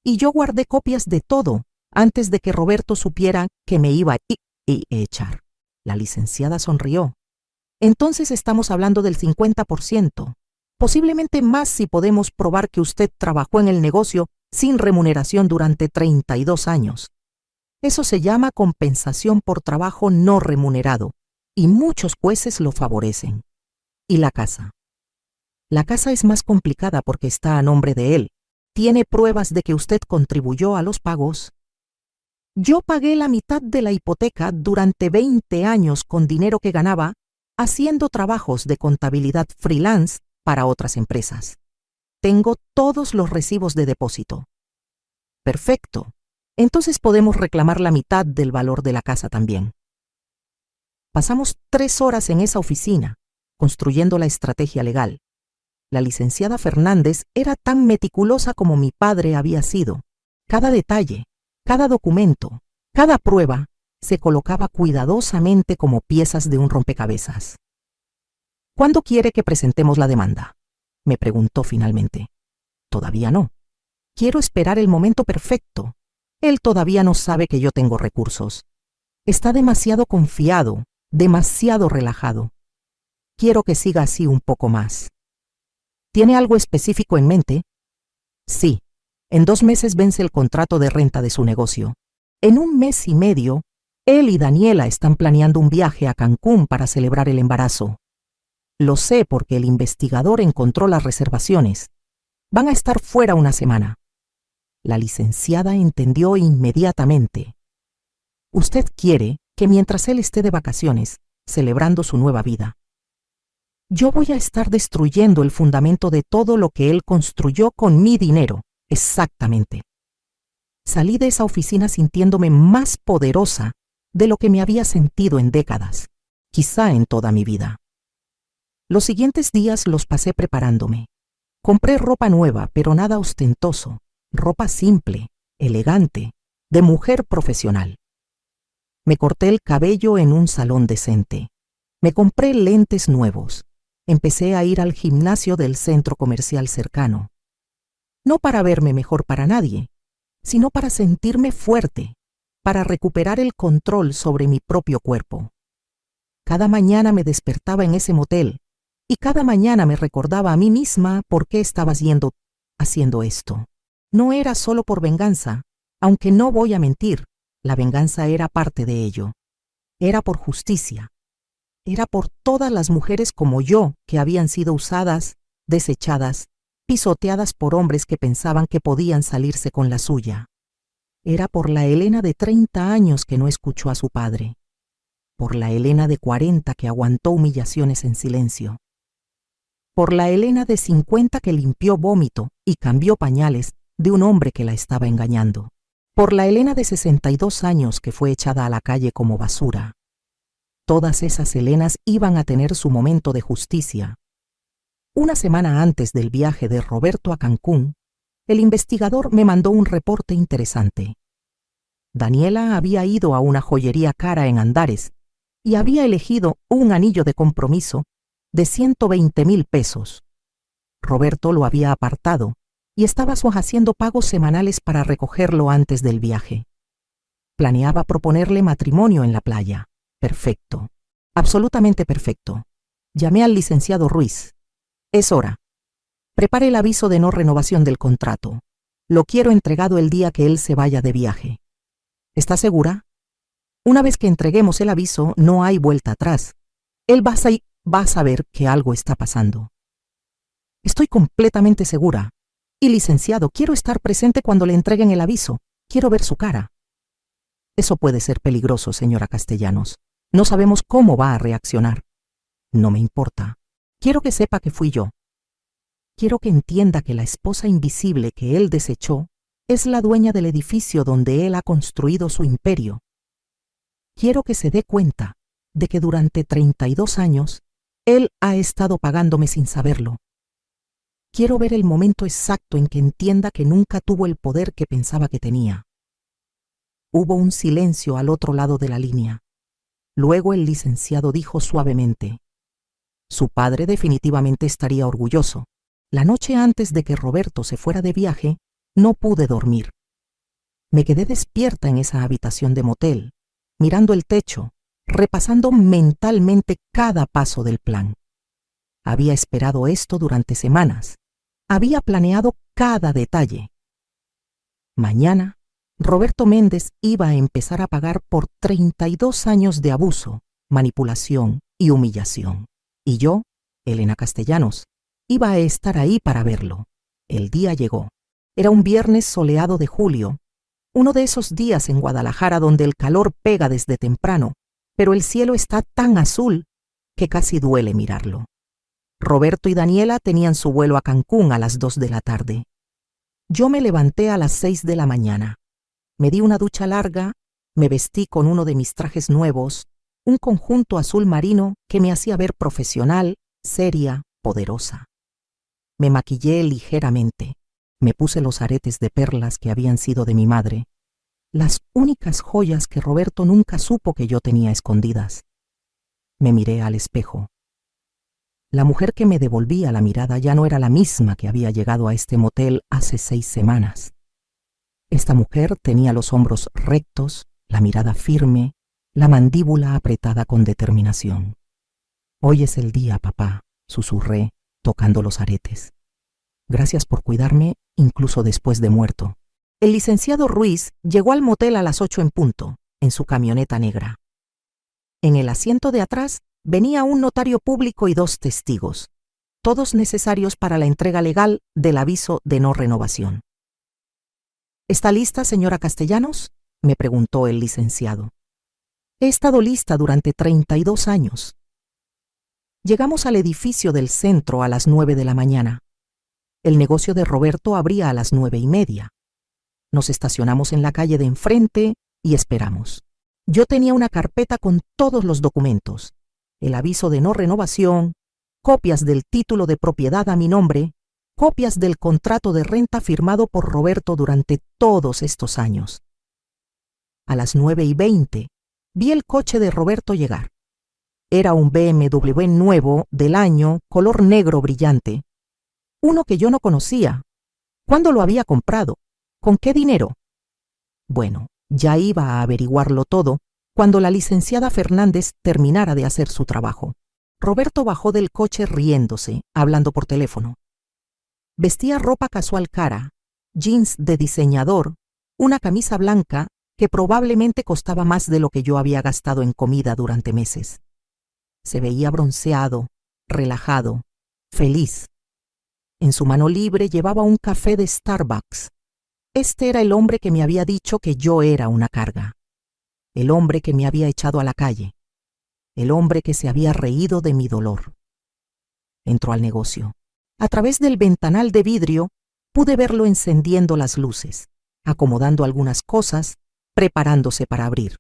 Y yo guardé copias de todo antes de que Roberto supiera que me iba a echar. La licenciada sonrió. Entonces estamos hablando del 50%. Posiblemente más si podemos probar que usted trabajó en el negocio sin remuneración durante 32 años. Eso se llama compensación por trabajo no remunerado, y muchos jueces lo favorecen. ¿Y la casa? La casa es más complicada porque está a nombre de él. ¿Tiene pruebas de que usted contribuyó a los pagos? Yo pagué la mitad de la hipoteca durante 20 años con dinero que ganaba haciendo trabajos de contabilidad freelance para otras empresas. Tengo todos los recibos de depósito. Perfecto. Entonces podemos reclamar la mitad del valor de la casa también. Pasamos 3 horas en esa oficina, construyendo la estrategia legal. La licenciada Fernández era tan meticulosa como mi padre había sido. Cada detalle, cada documento, cada prueba se colocaba cuidadosamente como piezas de un rompecabezas. ¿Cuándo quiere que presentemos la demanda?, me preguntó finalmente. Todavía no. Quiero esperar el momento perfecto. Él todavía no sabe que yo tengo recursos. Está demasiado confiado, demasiado relajado. Quiero que siga así un poco más. ¿Tiene algo específico en mente? Sí. En 2 meses vence el contrato de renta de su negocio. En 1 mes y medio, él y Daniela están planeando un viaje a Cancún para celebrar el embarazo. Lo sé porque el investigador encontró las reservaciones. Van a estar fuera 1 semana. La licenciada entendió inmediatamente. Usted quiere que mientras él esté de vacaciones, celebrando su nueva vida, yo voy a estar destruyendo el fundamento de todo lo que él construyó con mi dinero. Exactamente. Salí de esa oficina sintiéndome más poderosa de lo que me había sentido en décadas, quizá en toda mi vida. Los siguientes días los pasé preparándome. Compré ropa nueva, pero nada ostentoso, ropa simple, elegante, de mujer profesional. Me corté el cabello en un salón decente. Me compré lentes nuevos. Empecé a ir al gimnasio del centro comercial cercano. No para verme mejor para nadie, sino para sentirme fuerte, para recuperar el control sobre mi propio cuerpo. Cada mañana me despertaba en ese motel y cada mañana me recordaba a mí misma por qué estaba haciendo esto. No era solo por venganza, aunque no voy a mentir, la venganza era parte de ello. Era por justicia. Era por todas las mujeres como yo que habían sido usadas, desechadas, pisoteadas por hombres que pensaban que podían salirse con la suya. Era por la Elena de 30 años que no escuchó a su padre. Por la Elena de 40 que aguantó humillaciones en silencio. Por la Elena de 50 que limpió vómito y cambió pañales de un hombre que la estaba engañando. Por la Elena de 62 años que fue echada a la calle como basura. Todas esas Elenas iban a tener su momento de justicia. 1 semana antes del viaje de Roberto a Cancún, el investigador me mandó un reporte interesante. Daniela había ido a una joyería cara en Andares y había elegido un anillo de compromiso de 120,000 pesos. Roberto lo había apartado y estaba haciendo pagos semanales para recogerlo antes del viaje. Planeaba proponerle matrimonio en la playa. Perfecto. Absolutamente perfecto. Llamé al licenciado Ruiz. Es hora. Prepare el aviso de no renovación del contrato. Lo quiero entregado el día que él se vaya de viaje. ¿Está segura? Una vez que entreguemos el aviso, no hay vuelta atrás. Él va a saber que algo está pasando. Estoy completamente segura. Y licenciado, quiero estar presente cuando le entreguen el aviso. Quiero ver su cara. Eso puede ser peligroso, señora Castellanos. No sabemos cómo va a reaccionar. No me importa. Quiero que sepa que fui yo. Quiero que entienda que la esposa invisible que él desechó es la dueña del edificio donde él ha construido su imperio. Quiero que se dé cuenta de que durante 32 años él ha estado pagándome sin saberlo. Quiero ver el momento exacto en que entienda que nunca tuvo el poder que pensaba que tenía. Hubo un silencio al otro lado de la línea. Luego el licenciado dijo suavemente: su padre definitivamente estaría orgulloso. La noche antes de que Roberto se fuera de viaje, no pude dormir. Me quedé despierta en esa habitación de motel, mirando el techo, repasando mentalmente cada paso del plan. Había esperado esto durante semanas. Había planeado cada detalle. Mañana, Roberto Méndez iba a empezar a pagar por 32 años de abuso, manipulación y humillación. Y yo, Elena Castellanos, iba a estar ahí para verlo. El día llegó. Era un viernes soleado de julio, uno de esos días en Guadalajara donde el calor pega desde temprano, pero el cielo está tan azul que casi duele mirarlo. Roberto y Daniela tenían su vuelo a Cancún a las 2 de la tarde. Yo me levanté a las 6 de la mañana. Me di una ducha larga, me vestí con uno de mis trajes nuevos, un conjunto azul marino que me hacía ver profesional, seria, poderosa. Me maquillé ligeramente. Me puse los aretes de perlas que habían sido de mi madre, las únicas joyas que Roberto nunca supo que yo tenía escondidas. Me miré al espejo. La mujer que me devolvía la mirada ya no era la misma que había llegado a este motel hace 6 semanas. Esta mujer tenía los hombros rectos, la mirada firme, la mandíbula apretada con determinación. Hoy es el día, papá, susurré, tocando los aretes. Gracias por cuidarme, incluso después de muerto. El licenciado Ruiz llegó al motel a las 8 en punto, en su camioneta negra. En el asiento de atrás venía un notario público y 2 testigos, todos necesarios para la entrega legal del aviso de no renovación. ¿Está lista, señora Castellanos?, me preguntó el licenciado. He estado lista durante 32 años. Llegamos al edificio del centro a las 9 de la mañana. El negocio de Roberto abría a las 9:30. Nos estacionamos en la calle de enfrente y esperamos. Yo tenía una carpeta con todos los documentos, el aviso de no renovación, copias del título de propiedad a mi nombre, copias del contrato de renta firmado por Roberto durante todos estos años. A las 9:20 vi el coche de Roberto llegar. Era un BMW nuevo del año, color negro brillante. Uno que yo no conocía. ¿Cuándo lo había comprado? ¿Con qué dinero? Bueno, ya iba a averiguarlo todo cuando la licenciada Fernández terminara de hacer su trabajo. Roberto bajó del coche riéndose, hablando por teléfono. Vestía ropa casual cara, jeans de diseñador, una camisa blanca que probablemente costaba más de lo que yo había gastado en comida durante meses. Se veía bronceado, relajado, feliz. En su mano libre llevaba un café de Starbucks. Este era el hombre que me había dicho que yo era una carga. El hombre que me había echado a la calle. El hombre que se había reído de mi dolor. Entró al negocio. A través del ventanal de vidrio pude verlo encendiendo las luces, acomodando algunas cosas, preparándose para abrir.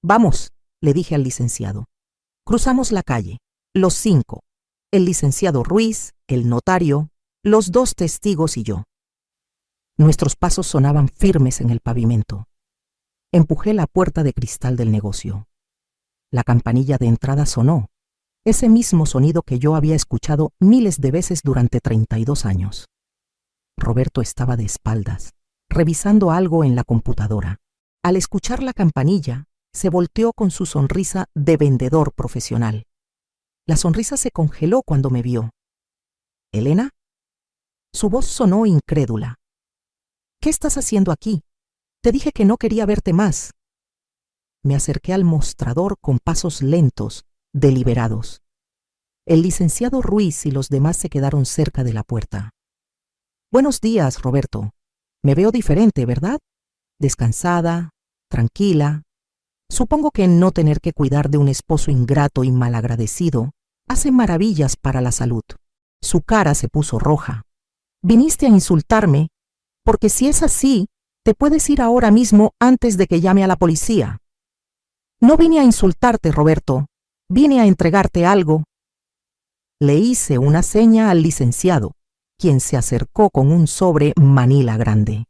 Vamos, le dije al licenciado. Cruzamos la calle, los 5, el licenciado Ruiz, el notario, los 2 testigos y yo. Nuestros pasos sonaban firmes en el pavimento. Empujé la puerta de cristal del negocio. La campanilla de entrada sonó, ese mismo sonido que yo había escuchado miles de veces durante 32 años. Roberto estaba de espaldas, revisando algo en la computadora. Al escuchar la campanilla, se volteó con su sonrisa de vendedor profesional. La sonrisa se congeló cuando me vio. ¿Elena? Su voz sonó incrédula. ¿Qué estás haciendo aquí? Te dije que no quería verte más. Me acerqué al mostrador con pasos lentos, deliberados. El licenciado Ruiz y los demás se quedaron cerca de la puerta. Buenos días, Roberto. Me veo diferente, ¿verdad? Descansada, tranquila. Supongo que no tener que cuidar de un esposo ingrato y malagradecido hace maravillas para la salud. Su cara se puso roja. Viniste a insultarme, porque si es así, te puedes ir ahora mismo antes de que llame a la policía. No vine a insultarte, Roberto. Vine a entregarte algo. Le hice una seña al licenciado, quien se acercó con un sobre manila grande.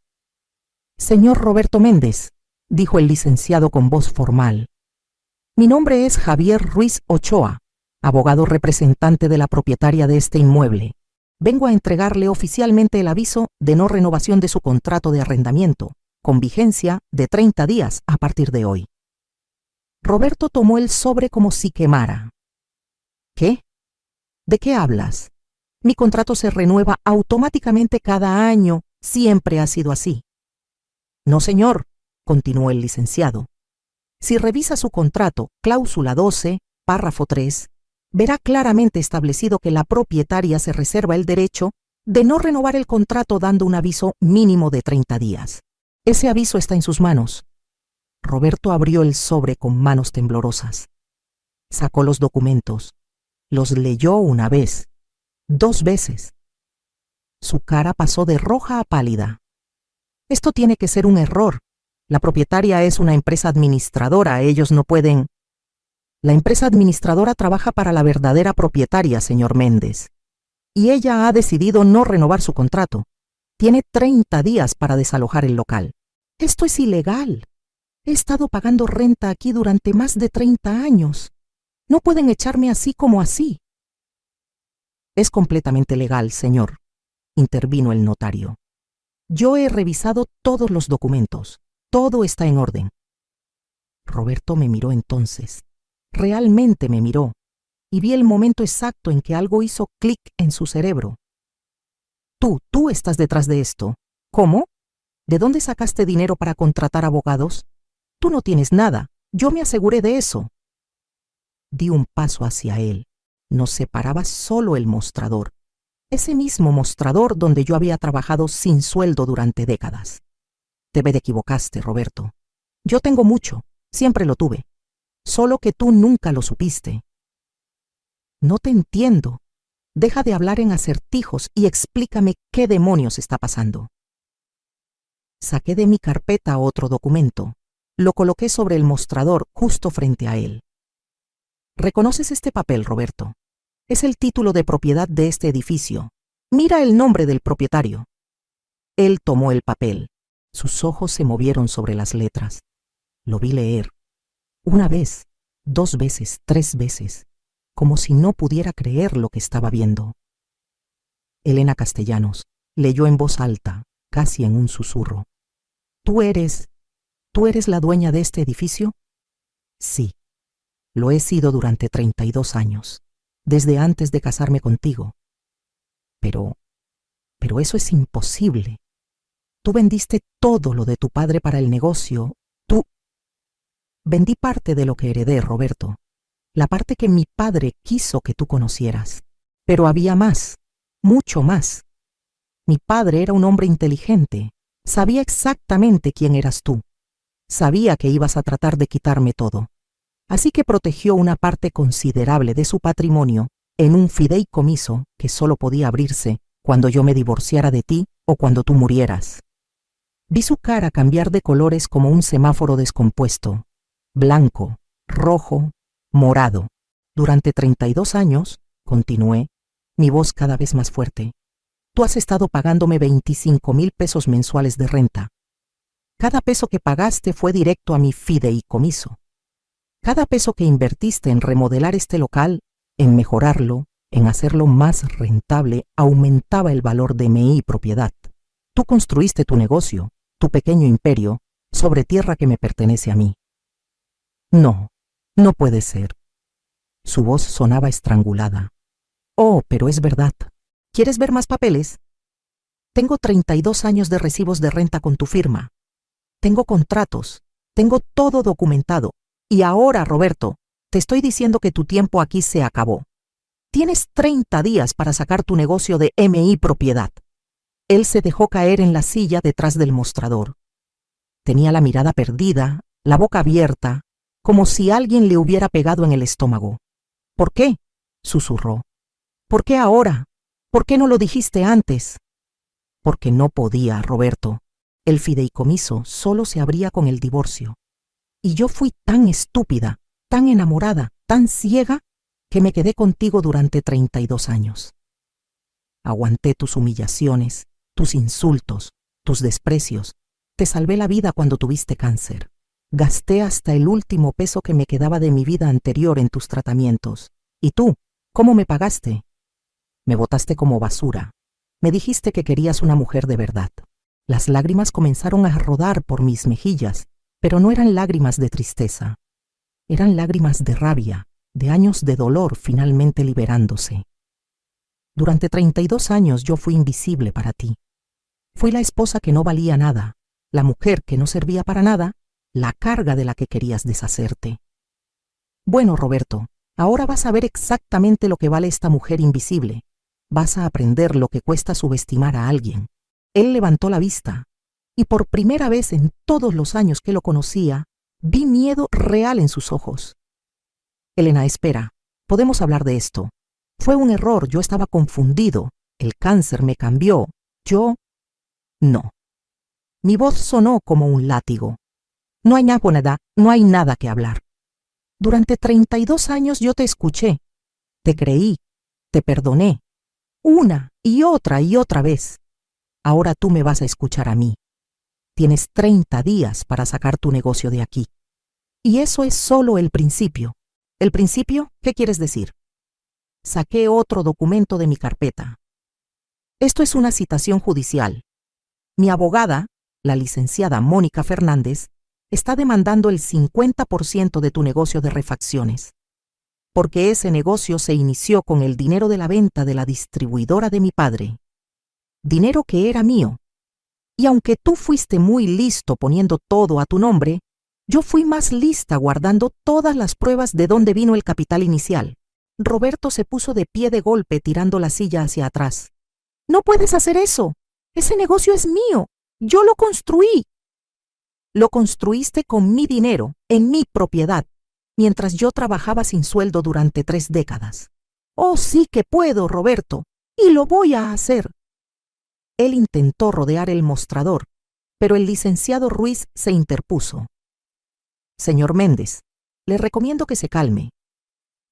Señor Roberto Méndez, dijo el licenciado con voz formal. Mi nombre es Javier Ruiz Ochoa, abogado representante de la propietaria de este inmueble. Vengo a entregarle oficialmente el aviso de no renovación de su contrato de arrendamiento, con vigencia de 30 días a partir de hoy. Roberto tomó el sobre como si quemara. ¿Qué? ¿De qué hablas? Mi contrato se renueva automáticamente cada año, siempre ha sido así. No, señor, continuó el licenciado. Si revisa su contrato, cláusula 12, párrafo 3, verá claramente establecido que la propietaria se reserva el derecho de no renovar el contrato dando un aviso mínimo de 30 días. Ese aviso está en sus manos. Roberto abrió el sobre con manos temblorosas. Sacó los documentos. Los leyó una vez, 2 veces. Su cara pasó de roja a pálida. Esto tiene que ser un error. La propietaria es una empresa administradora, ellos no pueden... La empresa administradora trabaja para la verdadera propietaria, señor Méndez. Y ella ha decidido no renovar su contrato. Tiene 30 días para desalojar el local. Esto es ilegal. He estado pagando renta aquí durante más de 30 años. No pueden echarme así como así. Es completamente legal, señor, intervino el notario. Yo he revisado todos los documentos. Todo está en orden. Roberto me miró entonces. Realmente me miró. y vi el momento exacto en que algo hizo clic en su cerebro. Tú estás detrás de esto. ¿Cómo? ¿De dónde sacaste dinero para contratar abogados? Tú no tienes nada. Yo me aseguré de eso. Di un paso hacia él. Nos separaba solo el mostrador. Ese mismo mostrador donde yo había trabajado sin sueldo durante décadas. Te equivocaste, Roberto. Yo tengo mucho. Siempre lo tuve. Solo que tú nunca lo supiste. No te entiendo. Deja de hablar en acertijos y explícame qué demonios está pasando. Saqué de mi carpeta otro documento. Lo coloqué sobre el mostrador justo frente a él. ¿Reconoces este papel, Roberto? Es el título de propiedad de este edificio. Mira el nombre del propietario. Él tomó el papel. Sus ojos se movieron sobre las letras. Lo vi leer. Una vez, 2 veces, 3 veces, como si no pudiera creer lo que estaba viendo. Elena Castellanos leyó en voz alta, casi en un susurro. ¿Tú eres la dueña de este edificio? Sí, lo he sido durante 32 años, desde antes de casarme contigo. Pero eso es imposible. Tú vendiste todo lo de tu padre para el negocio. Vendí parte de lo que heredé, Roberto. La parte que mi padre quiso que tú conocieras. Pero había más, mucho más. Mi padre era un hombre inteligente. Sabía exactamente quién eras tú. Sabía que ibas a tratar de quitarme todo. Así que protegió una parte considerable de su patrimonio en un fideicomiso que solo podía abrirse cuando yo me divorciara de ti o cuando tú murieras. Vi su cara cambiar de colores como un semáforo descompuesto. Blanco, rojo, morado. Durante 32 años, continué, mi voz cada vez más fuerte. Tú has estado pagándome 25,000 pesos mensuales de renta. Cada peso que pagaste fue directo a mi fideicomiso. Cada peso que invertiste en remodelar este local, en mejorarlo, en hacerlo más rentable, aumentaba el valor de mi propiedad. Tú construiste tu negocio, tu pequeño imperio, sobre tierra que me pertenece a mí. No, no puede ser. Su voz sonaba estrangulada. Oh, pero es verdad. ¿Quieres ver más papeles? Tengo 32 años de recibos de renta con tu firma. Tengo contratos. Tengo todo documentado. Y ahora, Roberto, te estoy diciendo que tu tiempo aquí se acabó. Tienes 30 días para sacar tu negocio de MI Propiedad. Él se dejó caer en la silla detrás del mostrador. Tenía la mirada perdida, la boca abierta, como si alguien le hubiera pegado en el estómago. ¿Por qué?, susurró. ¿Por qué ahora? ¿Por qué no lo dijiste antes? Porque no podía, Roberto. El fideicomiso solo se abría con el divorcio. Y yo fui tan estúpida, tan enamorada, tan ciega, que me quedé contigo durante 32 años. Aguanté tus humillaciones, tus insultos, tus desprecios. Te salvé la vida cuando tuviste cáncer. Gasté hasta el último peso que me quedaba de mi vida anterior en tus tratamientos. ¿Y tú? ¿Cómo me pagaste? Me botaste como basura. Me dijiste que querías una mujer de verdad. Las lágrimas comenzaron a rodar por mis mejillas, pero no eran lágrimas de tristeza. Eran lágrimas de rabia, de años de dolor finalmente liberándose. Durante 32 años yo fui invisible para ti. Fui la esposa que no valía nada, la mujer que no servía para nada, la carga de la que querías deshacerte. Bueno, Roberto, ahora vas a ver exactamente lo que vale esta mujer invisible. Vas a aprender lo que cuesta subestimar a alguien. Él levantó la vista, y por primera vez en todos los años que lo conocía, vi miedo real en sus ojos. Elena, espera, podemos hablar de esto. Fue un error, yo estaba confundido. El cáncer me cambió. No. Mi voz sonó como un látigo. No hay nada que hablar. Durante 32 años yo te escuché, te creí, te perdoné, una y otra vez. Ahora tú me vas a escuchar a mí. Tienes 30 días para sacar tu negocio de aquí. Y eso es solo el principio. ¿El principio? ¿Qué quieres decir? Saqué otro documento de mi carpeta. Esto es una citación judicial. Mi abogada, la licenciada Mónica Fernández, está demandando el 50% de tu negocio de refacciones. porque ese negocio se inició con el dinero de la venta de la distribuidora de mi padre. Dinero que era mío. Y aunque tú fuiste muy listo poniendo todo a tu nombre, yo fui más lista guardando todas las pruebas de dónde vino el capital inicial. Roberto se puso de pie de golpe tirando la silla hacia atrás. No puedes hacer eso. Ese negocio es mío. Yo lo construí. Lo construiste con mi dinero, en mi propiedad, mientras yo trabajaba sin sueldo durante 3 décadas. Oh, sí que puedo, Roberto, y lo voy a hacer. Él intentó rodear el mostrador, pero el licenciado Ruiz se interpuso. Señor Méndez, le recomiendo que se calme.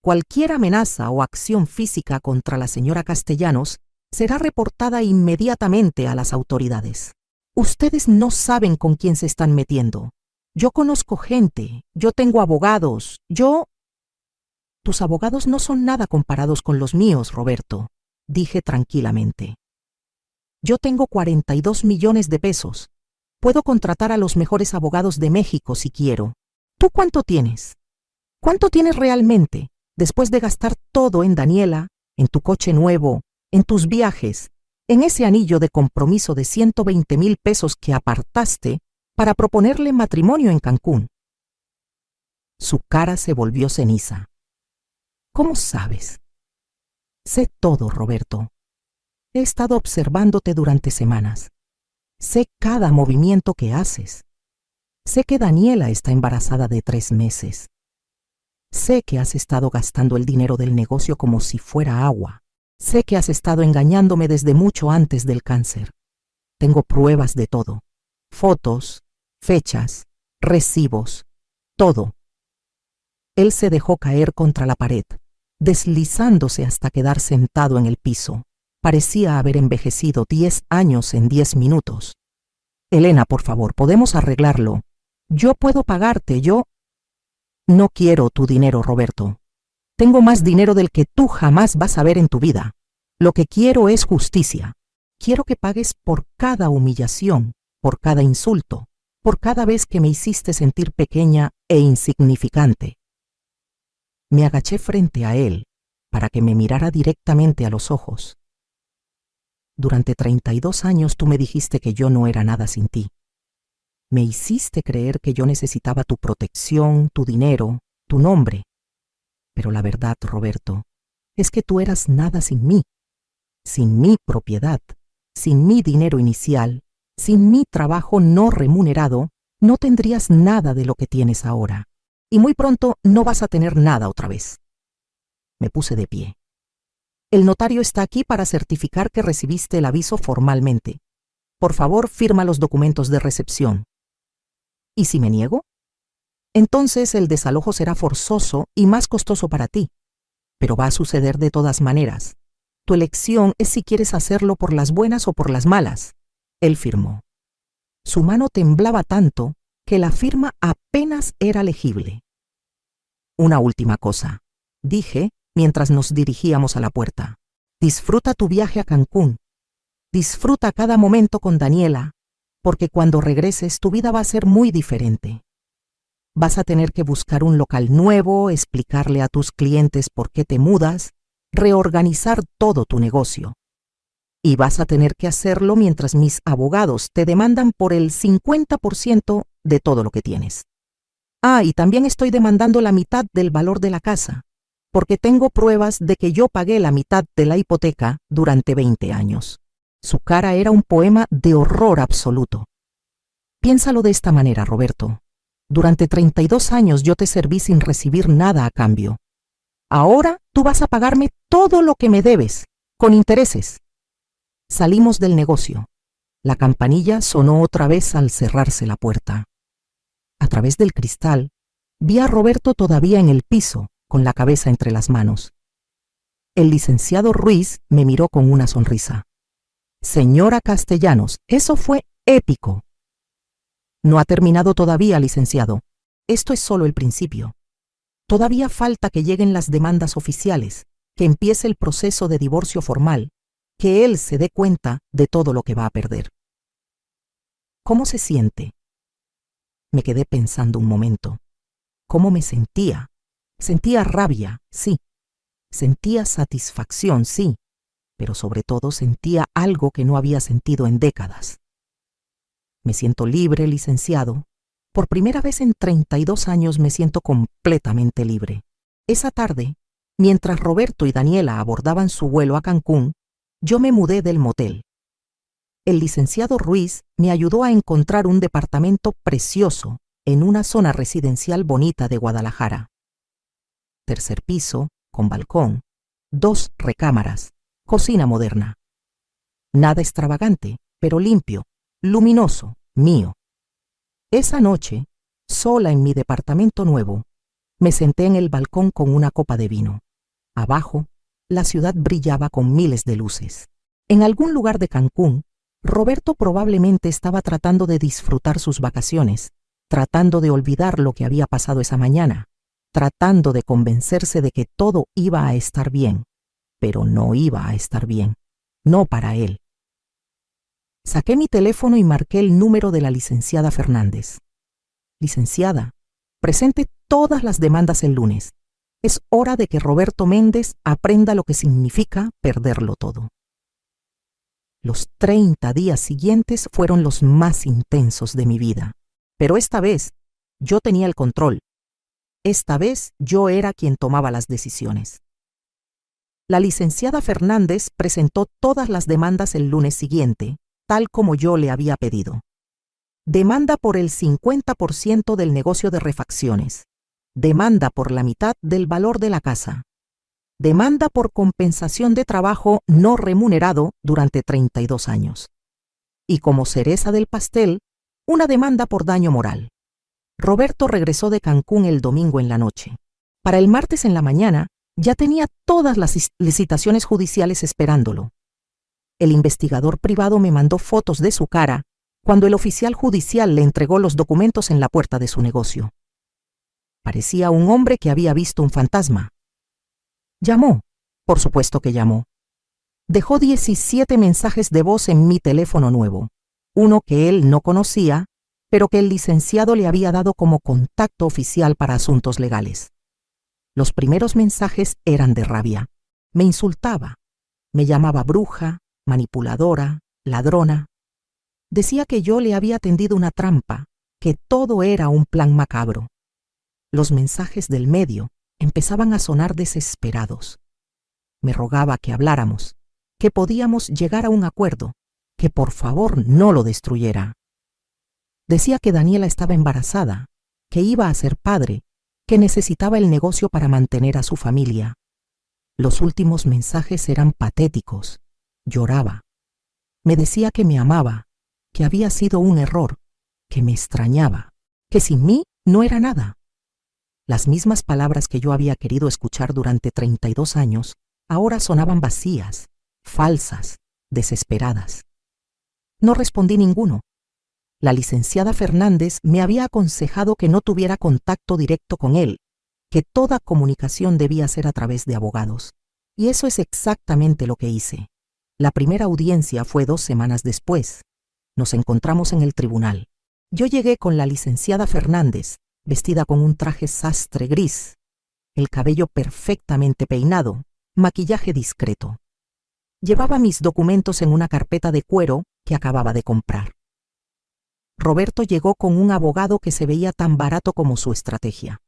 Cualquier amenaza o acción física contra la señora Castellanos será reportada inmediatamente a las autoridades. Ustedes no saben con quién se están metiendo. Yo conozco gente, yo tengo abogados, Tus abogados no son nada comparados con los míos, Roberto, dije tranquilamente. Yo tengo 42 millones de pesos. Puedo contratar a los mejores abogados de México si quiero. ¿Tú cuánto tienes? ¿Cuánto tienes realmente, después de gastar todo en Daniela, en tu coche nuevo, en tus viajes, en ese anillo de compromiso de 120,000 pesos que apartaste para proponerle matrimonio en Cancún? Su cara se volvió ceniza. ¿Cómo sabes? Sé todo, Roberto. He estado observándote durante semanas. Sé cada movimiento que haces. Sé que Daniela está embarazada de 3 meses. Sé que has estado gastando el dinero del negocio como si fuera agua. Sé que has estado engañándome desde mucho antes del cáncer. Tengo pruebas de todo. Fotos, fechas, recibos, todo. Él se dejó caer contra la pared, deslizándose hasta quedar sentado en el piso. Parecía haber envejecido 10 años en 10 minutos. Elena, por favor, podemos arreglarlo. Yo puedo pagarte, No quiero tu dinero, Roberto. Tengo más dinero del que tú jamás vas a ver en tu vida. Lo que quiero es justicia. Quiero que pagues por cada humillación, por cada insulto, por cada vez que me hiciste sentir pequeña e insignificante. Me agaché frente a él para que me mirara directamente a los ojos. Durante 32 años tú me dijiste que yo no era nada sin ti. Me hiciste creer que yo necesitaba tu protección, tu dinero, tu nombre. Pero la verdad, Roberto, es que tú eras nada sin mí, sin mi propiedad, sin mi dinero inicial, sin mi trabajo no remunerado, no tendrías nada de lo que tienes ahora. Y muy pronto no vas a tener nada otra vez. Me puse de pie. El notario está aquí para certificar que recibiste el aviso formalmente. Por favor, firma los documentos de recepción. ¿Y si me niego? Entonces el desalojo será forzoso y más costoso para ti. Pero va a suceder de todas maneras. Tu elección es si quieres hacerlo por las buenas o por las malas. Él firmó. Su mano temblaba tanto que la firma apenas era legible. Una última cosa, dije mientras nos dirigíamos a la puerta. Disfruta tu viaje a Cancún. Disfruta cada momento con Daniela, porque cuando regreses tu vida va a ser muy diferente. Vas a tener que buscar un local nuevo, explicarle a tus clientes por qué te mudas, reorganizar todo tu negocio. Y vas a tener que hacerlo mientras mis abogados te demandan por el 50% de todo lo que tienes. Ah, y también estoy demandando la mitad del valor de la casa, porque tengo pruebas de que yo pagué la mitad de la hipoteca durante 20 años. Su cara era un poema de horror absoluto. Piénsalo de esta manera, Roberto. Durante 32 años yo te serví sin recibir nada a cambio. Ahora tú vas a pagarme todo lo que me debes, con intereses. Salimos del negocio. La campanilla sonó otra vez al cerrarse la puerta. A través del cristal, vi a Roberto todavía en el piso, con la cabeza entre las manos. El licenciado Ruiz me miró con una sonrisa. Señora Castellanos, eso fue épico. No ha terminado todavía, licenciado. Esto es solo el principio. Todavía falta que lleguen las demandas oficiales, que empiece el proceso de divorcio formal, que él se dé cuenta de todo lo que va a perder. ¿Cómo se siente? Me quedé pensando un momento. ¿Cómo me sentía? Sentía rabia, sí. Sentía satisfacción, sí. Pero sobre todo sentía algo que no había sentido en décadas. Me siento libre, licenciado. Por primera vez en 32 años me siento completamente libre. Esa tarde, mientras Roberto y Daniela abordaban su vuelo a Cancún, yo me mudé del motel. El licenciado Ruiz me ayudó a encontrar un departamento precioso en una zona residencial bonita de Guadalajara. 3er piso, con balcón, 2 recámaras, cocina moderna. Nada extravagante, pero limpio, luminoso, mío. Esa noche, sola en mi departamento nuevo, me senté en el balcón con una copa de vino. Abajo, la ciudad brillaba con miles de luces. En algún lugar de Cancún, Roberto probablemente estaba tratando de disfrutar sus vacaciones, tratando de olvidar lo que había pasado esa mañana, tratando de convencerse de que todo iba a estar bien, pero no iba a estar bien, no para él. Saqué mi teléfono y marqué el número de la licenciada Fernández. Licenciada, presente todas las demandas el lunes. Es hora de que Roberto Méndez aprenda lo que significa perderlo todo. Los 30 días siguientes fueron los más intensos de mi vida. Pero esta vez, yo tenía el control. Esta vez, yo era quien tomaba las decisiones. La licenciada Fernández presentó todas las demandas el lunes siguiente, tal como yo le había pedido. Demanda por el 50% del negocio de refacciones. Demanda por la mitad del valor de la casa. Demanda por compensación de trabajo no remunerado durante 32 años. Y como cereza del pastel, una demanda por daño moral. Roberto regresó de Cancún el domingo en la noche. Para el martes en la mañana, ya tenía todas las licitaciones judiciales esperándolo. El investigador privado me mandó fotos de su cara cuando el oficial judicial le entregó los documentos en la puerta de su negocio. Parecía un hombre que había visto un fantasma. Llamó, por supuesto que llamó. Dejó 17 mensajes de voz en mi teléfono nuevo, uno que él no conocía, pero que el licenciado le había dado como contacto oficial para asuntos legales. Los primeros mensajes eran de rabia. Me insultaba, me llamaba bruja, manipuladora, ladrona. Decía que yo le había tendido una trampa, que todo era un plan macabro. Los mensajes del medio empezaban a sonar desesperados. Me rogaba que habláramos, que podíamos llegar a un acuerdo, que por favor no lo destruyera. Decía que Daniela estaba embarazada, que iba a ser padre, que necesitaba el negocio para mantener a su familia. Los últimos mensajes eran patéticos. Lloraba. Me decía que me amaba, que había sido un error, que me extrañaba, que sin mí no era nada. Las mismas palabras que yo había querido escuchar durante 32 años, ahora sonaban vacías, falsas, desesperadas. No respondí ninguno. La licenciada Fernández me había aconsejado que no tuviera contacto directo con él, que toda comunicación debía ser a través de abogados. Y eso es exactamente lo que hice. La primera audiencia fue 2 semanas después. Nos encontramos en el tribunal. Yo llegué con la licenciada Fernández, vestida con un traje sastre gris, el cabello perfectamente peinado, maquillaje discreto. Llevaba mis documentos en una carpeta de cuero que acababa de comprar. Roberto llegó con un abogado que se veía tan barato como su estrategia.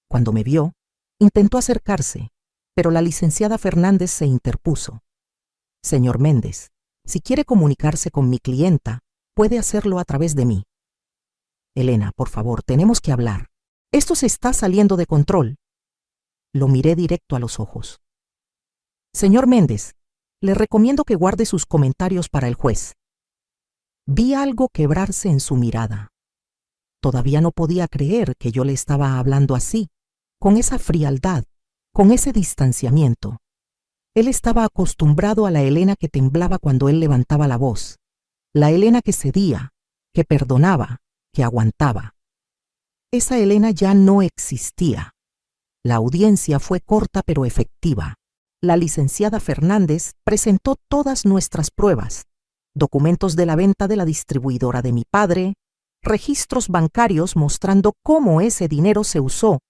Cuando me vio, intentó acercarse, pero la licenciada Fernández se interpuso. Señor Méndez, si quiere comunicarse con mi clienta, puede hacerlo a través de mí. Elena, por favor, tenemos que hablar. Esto se está saliendo de control. Lo miré directo a los ojos. Señor Méndez, le recomiendo que guarde sus comentarios para el juez. Vi algo quebrarse en su mirada. Todavía no podía creer que yo le estaba hablando así, con esa frialdad, con ese distanciamiento. Él estaba acostumbrado a la Elena que temblaba cuando él levantaba la voz, la Elena que cedía, que perdonaba, que aguantaba. Esa Elena ya no existía. La audiencia fue corta pero efectiva. La licenciada Fernández presentó todas nuestras pruebas, documentos de la venta de la distribuidora de mi padre, registros bancarios mostrando cómo ese dinero se usó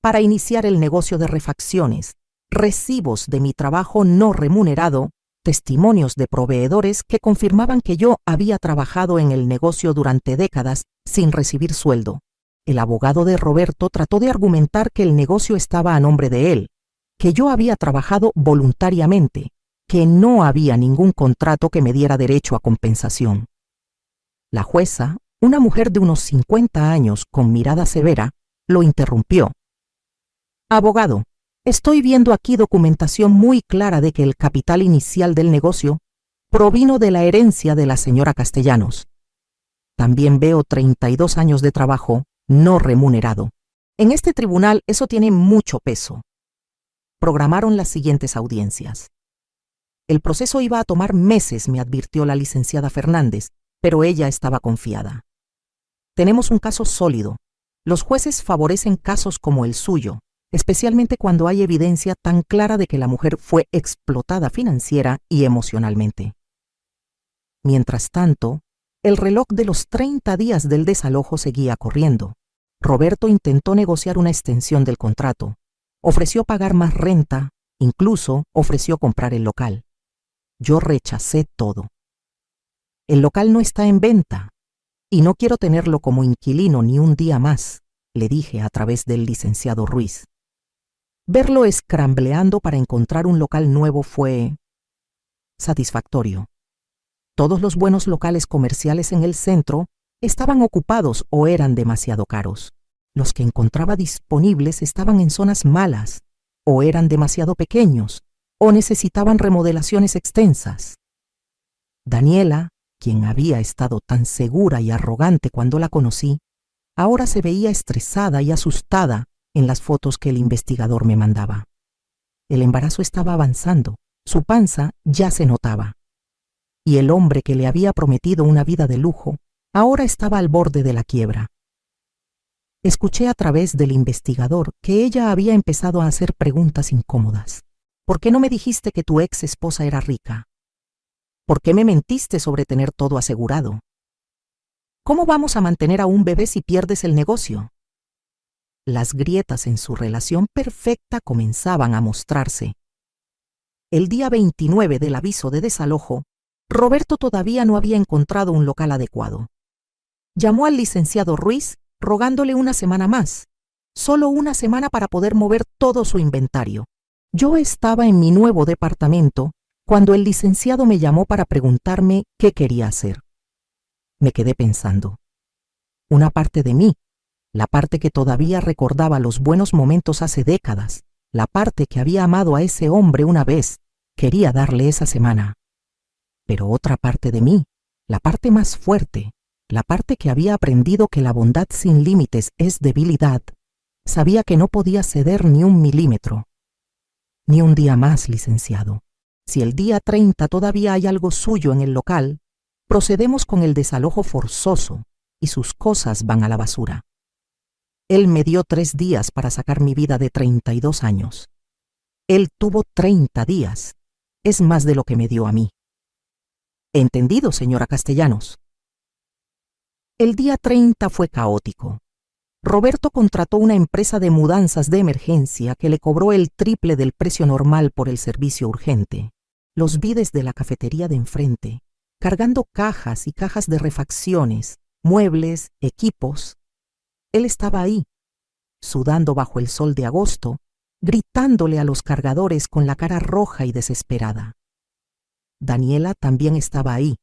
para iniciar el negocio de refacciones, recibos de mi trabajo no remunerado, testimonios de proveedores que confirmaban que yo había trabajado en el negocio durante décadas sin recibir sueldo. El abogado de Roberto trató de argumentar que el negocio estaba a nombre de él, que yo había trabajado voluntariamente, que no había ningún contrato que me diera derecho a compensación. La jueza, una mujer de unos 50 años con mirada severa, lo interrumpió. Abogado, estoy viendo aquí documentación muy clara de que el capital inicial del negocio provino de la herencia de la señora Castellanos. También veo 32 años de trabajo no remunerado. En este tribunal eso tiene mucho peso. Programaron las siguientes audiencias. El proceso iba a tomar meses, me advirtió la licenciada Fernández, pero ella estaba confiada. Tenemos un caso sólido. Los jueces favorecen casos como el suyo, especialmente cuando hay evidencia tan clara de que la mujer fue explotada financiera y emocionalmente. Mientras tanto, el reloj de los 30 días del desalojo seguía corriendo. Roberto intentó negociar una extensión del contrato. Ofreció pagar más renta, incluso ofreció comprar el local. Yo rechacé todo. El local no está en venta y no quiero tenerlo como inquilino ni un día más, le dije a través del licenciado Ruiz. Verlo escrambleando para encontrar un local nuevo fue satisfactorio. Todos los buenos locales comerciales en el centro estaban ocupados o eran demasiado caros. Los que encontraba disponibles estaban en zonas malas, o eran demasiado pequeños, o necesitaban remodelaciones extensas. Daniela, quien había estado tan segura y arrogante cuando la conocí, ahora se veía estresada y asustada en las fotos que el investigador me mandaba. El embarazo estaba avanzando, su panza ya se notaba. Y el hombre que le había prometido una vida de lujo, ahora estaba al borde de la quiebra. Escuché a través del investigador que ella había empezado a hacer preguntas incómodas. ¿Por qué no me dijiste que tu ex esposa era rica? ¿Por qué me mentiste sobre tener todo asegurado? ¿Cómo vamos a mantener a un bebé si pierdes el negocio? Las grietas en su relación perfecta comenzaban a mostrarse. El día 29 del aviso de desalojo, Roberto todavía no había encontrado un local adecuado. Llamó al licenciado Ruiz rogándole una semana más, solo una semana para poder mover todo su inventario. Yo estaba en mi nuevo departamento cuando el licenciado me llamó para preguntarme qué quería hacer. Me quedé pensando. Una parte de mí, la parte que todavía recordaba los buenos momentos hace décadas, la parte que había amado a ese hombre una vez, quería darle esa semana. Pero otra parte de mí, la parte más fuerte, la parte que había aprendido que la bondad sin límites es debilidad, sabía que no podía ceder ni un milímetro. Ni un día más, licenciado. Si el día 30 todavía hay algo suyo en el local, procedemos con el desalojo forzoso y sus cosas van a la basura. Él me dio 3 días para sacar mi vida de 32 años. Él tuvo 30 días. Es más de lo que me dio a mí. ¿Entendido, señora Castellanos? El día 30 fue caótico. Roberto contrató una empresa de mudanzas de emergencia que le cobró el triple del precio normal por el servicio urgente. Los vi desde la cafetería de enfrente, cargando cajas y cajas de refacciones, muebles, equipos. Él estaba ahí, sudando bajo el sol de agosto, gritándole a los cargadores con la cara roja y desesperada. Daniela también estaba ahí,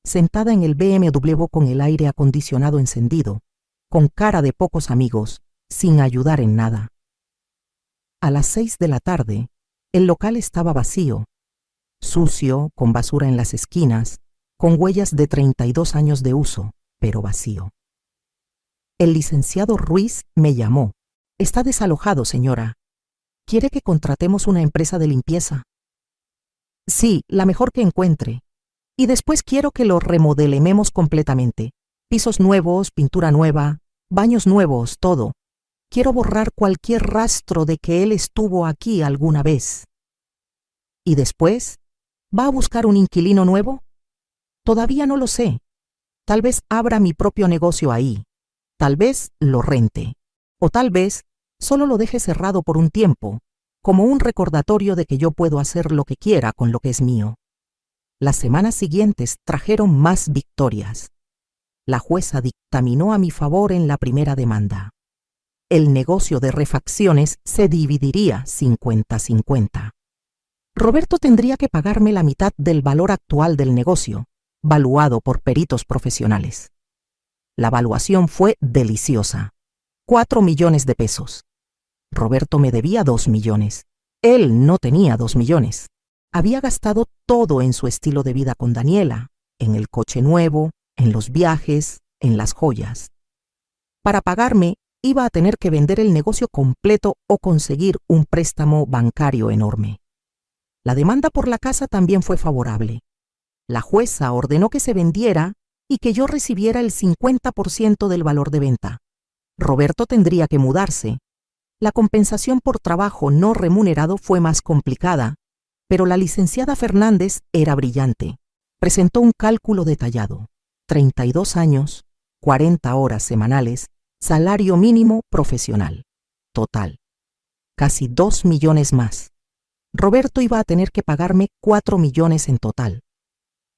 sentada en el BMW con el aire acondicionado encendido, con cara de pocos amigos, sin ayudar en nada. A las 6 de la tarde, el local estaba vacío, sucio, con basura en las esquinas, con huellas de 32 años de uso, pero vacío. El licenciado Ruiz me llamó. Está desalojado, señora. ¿Quiere que contratemos una empresa de limpieza? Sí, la mejor que encuentre. Y después quiero que lo remodelemos completamente. Pisos nuevos, pintura nueva, baños nuevos, todo. Quiero borrar cualquier rastro de que él estuvo aquí alguna vez. ¿Y después? ¿Va a buscar un inquilino nuevo? Todavía no lo sé. Tal vez abra mi propio negocio ahí. Tal vez lo rente. O tal vez Solo lo deje cerrado por un tiempo, como un recordatorio de que yo puedo hacer lo que quiera con lo que es mío. Las semanas siguientes trajeron más victorias. La jueza dictaminó a mi favor en la primera demanda. El negocio de refacciones se dividiría 50-50. Roberto tendría que pagarme la mitad del valor actual del negocio, valuado por peritos profesionales. La valuación fue deliciosa. 4 millones de pesos. Roberto me debía 2 millones. Él no tenía 2 millones. Había gastado todo en su estilo de vida con Daniela, en el coche nuevo, en los viajes, en las joyas. Para pagarme, iba a tener que vender el negocio completo o conseguir un préstamo bancario enorme. La demanda por la casa también fue favorable. La jueza ordenó que se vendiera y que yo recibiera el 50% del valor de venta. Roberto tendría que mudarse. La compensación por trabajo no remunerado fue más complicada, pero la licenciada Fernández era brillante. Presentó un cálculo detallado. 32 años, 40 horas semanales, salario mínimo profesional. Total. Casi 2 millones más. Roberto iba a tener que pagarme 4 millones en total.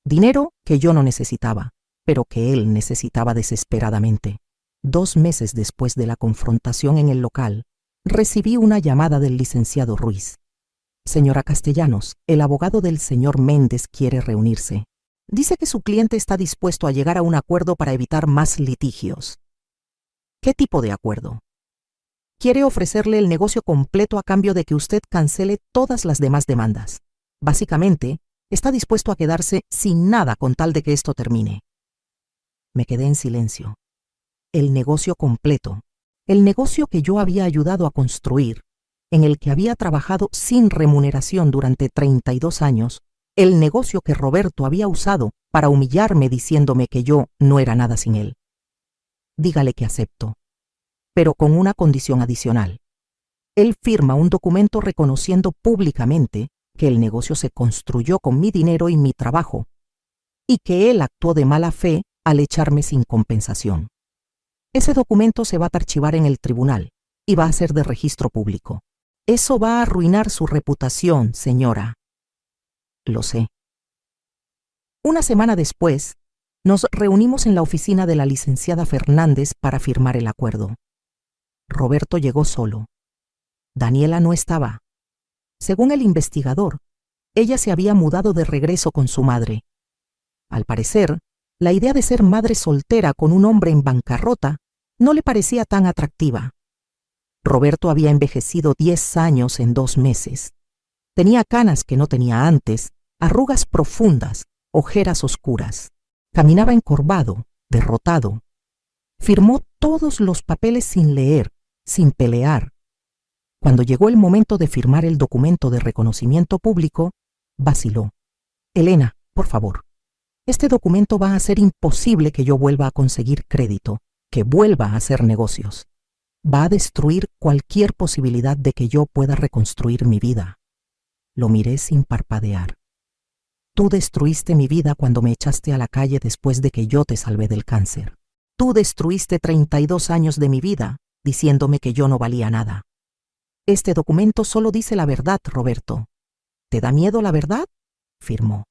Dinero que yo no necesitaba, pero que él necesitaba desesperadamente. 2 meses después de la confrontación en el local, recibí una llamada del licenciado Ruiz. Señora Castellanos, el abogado del señor Méndez quiere reunirse. Dice que su cliente está dispuesto a llegar a un acuerdo para evitar más litigios. ¿Qué tipo de acuerdo? Quiere ofrecerle el negocio completo a cambio de que usted cancele todas las demás demandas. Básicamente, está dispuesto a quedarse sin nada con tal de que esto termine. Me quedé en silencio. El negocio completo, el negocio que yo había ayudado a construir, en el que había trabajado sin remuneración durante 32 años, el negocio que Roberto había usado para humillarme diciéndome que yo no era nada sin él. Dígale que acepto, pero con una condición adicional. Él firma un documento reconociendo públicamente que el negocio se construyó con mi dinero y mi trabajo, y que él actuó de mala fe al echarme sin compensación. Ese documento se va a archivar en el tribunal y va a ser de registro público. Eso va a arruinar su reputación, señora. Lo sé. Una semana después, nos reunimos en la oficina de la licenciada Fernández para firmar el acuerdo. Roberto llegó solo. Daniela no estaba. Según el investigador, ella se había mudado de regreso con su madre. Al parecer, la idea de ser madre soltera con un hombre en bancarrota no le parecía tan atractiva. Roberto había envejecido 10 años en 2 meses. Tenía canas que no tenía antes, arrugas profundas, ojeras oscuras. Caminaba encorvado, derrotado. Firmó todos los papeles sin leer, sin pelear. Cuando llegó el momento de firmar el documento de reconocimiento público, vaciló. Elena, por favor. Este documento va a hacer imposible que yo vuelva a conseguir crédito, que vuelva a hacer negocios. Va a destruir cualquier posibilidad de que yo pueda reconstruir mi vida. Lo miré sin parpadear. Tú destruiste mi vida cuando me echaste a la calle después de que yo te salvé del cáncer. Tú destruiste 32 años de mi vida, diciéndome que yo no valía nada. Este documento solo dice la verdad, Roberto. ¿Te da miedo la verdad? Firmó.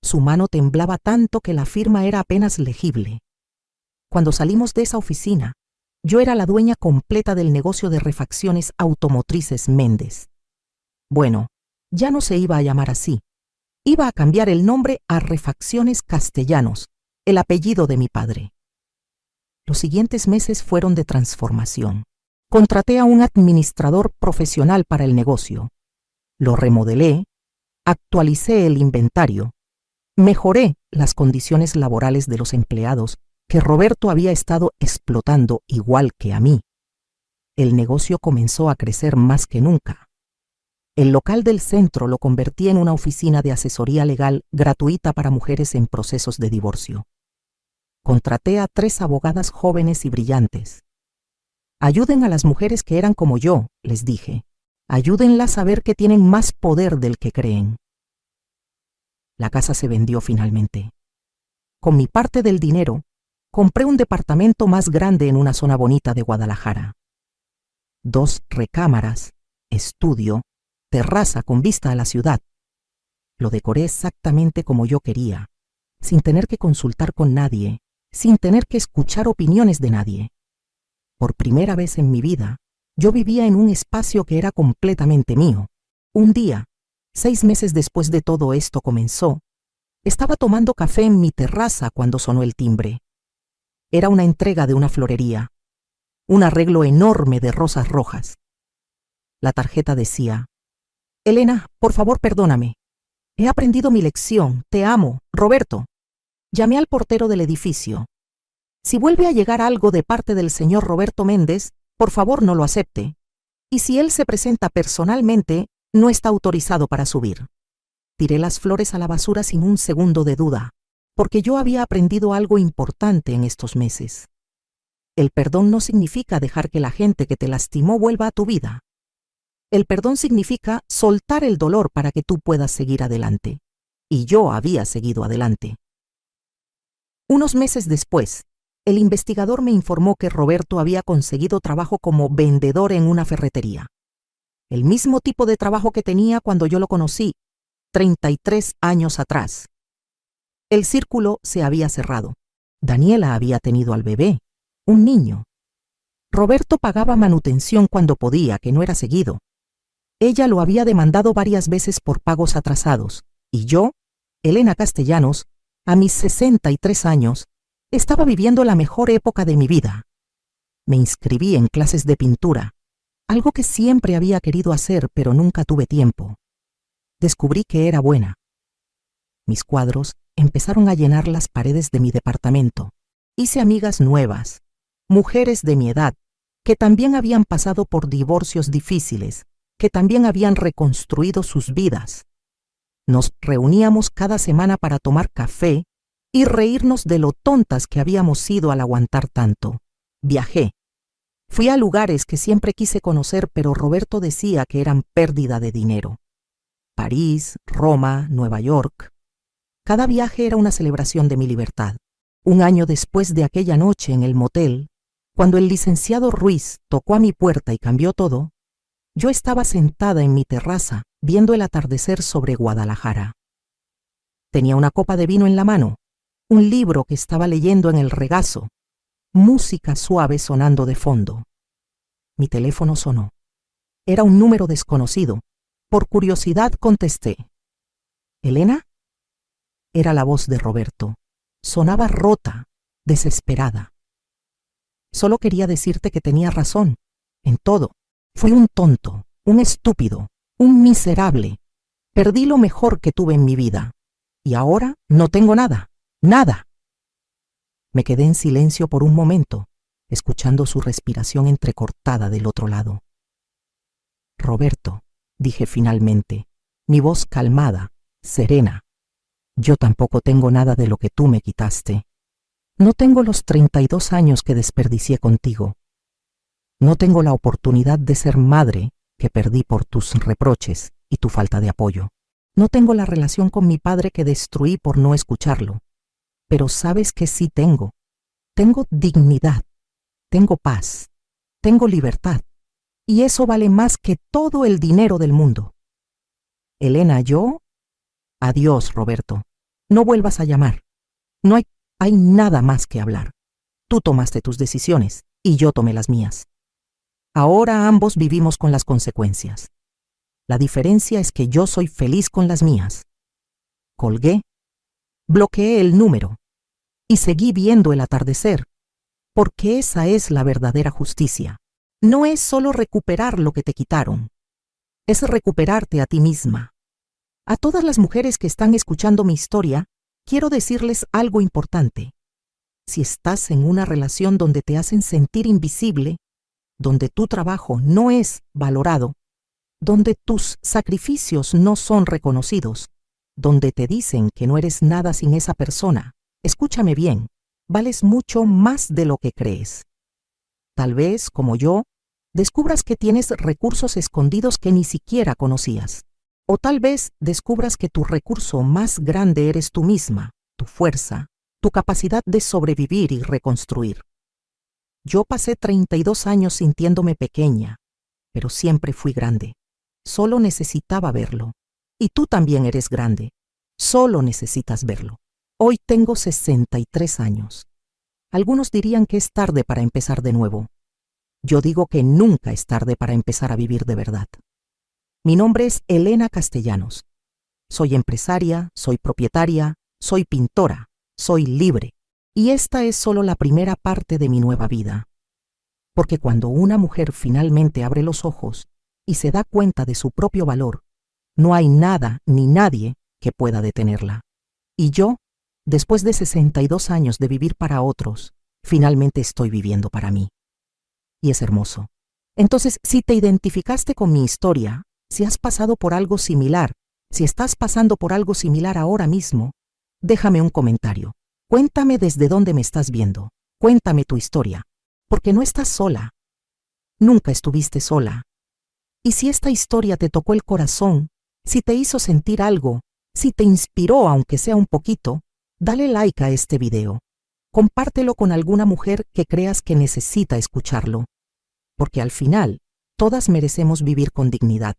Su mano temblaba tanto que la firma era apenas legible. Cuando salimos de esa oficina, yo era la dueña completa del negocio de refacciones automotrices Méndez. Bueno, ya no se iba a llamar así. Iba a cambiar el nombre a Refacciones Castellanos, el apellido de mi padre. Los siguientes meses fueron de transformación. Contraté a un administrador profesional para el negocio. Lo remodelé, actualicé el inventario, mejoré las condiciones laborales de los empleados que Roberto había estado explotando igual que a mí. El negocio comenzó a crecer más que nunca. El local del centro lo convertí en una oficina de asesoría legal gratuita para mujeres en procesos de divorcio. Contraté a 3 abogadas jóvenes y brillantes. Ayuden a las mujeres que eran como yo, les dije. Ayúdenlas a ver que tienen más poder del que creen. La casa se vendió finalmente. Con mi parte del dinero, compré un departamento más grande en una zona bonita de Guadalajara. 2 recámaras, estudio, terraza con vista a la ciudad. Lo decoré exactamente como yo quería, sin tener que consultar con nadie, sin tener que escuchar opiniones de nadie. Por primera vez en mi vida, yo vivía en un espacio que era completamente mío. Un día, 6 meses después de todo esto comenzó, estaba tomando café en mi terraza cuando sonó el timbre. Era una entrega de una florería, un arreglo enorme de rosas rojas. La tarjeta decía: Elena, por favor, perdóname. He aprendido mi lección. Te amo, Roberto. Llamé al portero del edificio. Si vuelve a llegar algo de parte del señor Roberto Méndez, por favor no lo acepte. Y si él se presenta personalmente, no está autorizado para subir. Tiré las flores a la basura sin un segundo de duda, porque yo había aprendido algo importante en estos meses. El perdón no significa dejar que la gente que te lastimó vuelva a tu vida. El perdón significa soltar el dolor para que tú puedas seguir adelante. Y yo había seguido adelante. Unos meses después, el investigador me informó que Roberto había conseguido trabajo como vendedor en una ferretería. El mismo tipo de trabajo que tenía cuando yo lo conocí, 33 años atrás. El círculo se había cerrado. Daniela había tenido al bebé, un niño. Roberto pagaba manutención cuando podía, que no era seguido. Ella lo había demandado varias veces por pagos atrasados, y yo, Elena Castellanos, a mis 63 años, estaba viviendo la mejor época de mi vida. Me inscribí en clases de pintura, algo que siempre había querido hacer, pero nunca tuve tiempo. Descubrí que era buena. Mis cuadros empezaron a llenar las paredes de mi departamento. Hice amigas nuevas, mujeres de mi edad, que también habían pasado por divorcios difíciles, que también habían reconstruido sus vidas. Nos reuníamos cada semana para tomar café y reírnos de lo tontas que habíamos sido al aguantar tanto. Viajé. Fui a lugares que siempre quise conocer, pero Roberto decía que eran pérdida de dinero. París, Roma, Nueva York. Cada viaje era una celebración de mi libertad. Un año después de aquella noche en el motel, cuando el licenciado Ruiz tocó a mi puerta y cambió todo, yo estaba sentada en mi terraza viendo el atardecer sobre Guadalajara. Tenía una copa de vino en la mano, un libro que estaba leyendo en el regazo, música suave sonando de fondo. Mi teléfono sonó. Era un número desconocido. Por curiosidad contesté. ¿Elena? Era la voz de Roberto. Sonaba rota, desesperada. Solo quería decirte que tenía razón, en todo. Fui un tonto, un estúpido, un miserable. Perdí lo mejor que tuve en mi vida. Y ahora no tengo nada, nada. Me quedé en silencio por un momento, escuchando su respiración entrecortada del otro lado. Roberto, dije finalmente, mi voz calmada, serena. Yo tampoco tengo nada de lo que tú me quitaste. No tengo los 32 años que desperdicié contigo. No tengo la oportunidad de ser madre que perdí por tus reproches y tu falta de apoyo. No tengo la relación con mi padre que destruí por no escucharlo. Pero sabes que sí tengo. Tengo dignidad, tengo paz, tengo libertad. Y eso vale más que todo el dinero del mundo. Elena, yo... Adiós, Roberto. No vuelvas a llamar. No hay nada más que hablar. Tú tomaste tus decisiones y yo tomé las mías. Ahora ambos vivimos con las consecuencias. La diferencia es que yo soy feliz con las mías. Colgué, bloqueé el número y seguí viendo el atardecer, porque esa es la verdadera justicia. No es solo recuperar lo que te quitaron, es recuperarte a ti misma. A todas las mujeres que están escuchando mi historia, quiero decirles algo importante. Si estás en una relación donde te hacen sentir invisible, donde tu trabajo no es valorado, donde tus sacrificios no son reconocidos, donde te dicen que no eres nada sin esa persona, escúchame bien, vales mucho más de lo que crees. Tal vez, como yo, descubras que tienes recursos escondidos que ni siquiera conocías. O tal vez descubras que tu recurso más grande eres tú misma, tu fuerza, tu capacidad de sobrevivir y reconstruir. Yo pasé 32 años sintiéndome pequeña, pero siempre fui grande. Solo necesitaba verlo. Y tú también eres grande. Solo necesitas verlo. Hoy tengo 63 años. Algunos dirían que es tarde para empezar de nuevo. Yo digo que nunca es tarde para empezar a vivir de verdad. Mi nombre es Elena Castellanos. Soy empresaria, soy propietaria, soy pintora, soy libre. Y esta es solo la primera parte de mi nueva vida. Porque cuando una mujer finalmente abre los ojos y se da cuenta de su propio valor, no hay nada ni nadie que pueda detenerla. Y yo, después de 62 años de vivir para otros, finalmente estoy viviendo para mí. Y es hermoso. Entonces, si te identificaste con mi historia, si has pasado por algo similar, si estás pasando por algo similar ahora mismo, déjame un comentario. Cuéntame desde dónde me estás viendo. Cuéntame tu historia. Porque no estás sola. Nunca estuviste sola. Y si esta historia te tocó el corazón, si te hizo sentir algo, si te inspiró aunque sea un poquito, dale like a este video. Compártelo con alguna mujer que creas que necesita escucharlo. Porque al final, todas merecemos vivir con dignidad.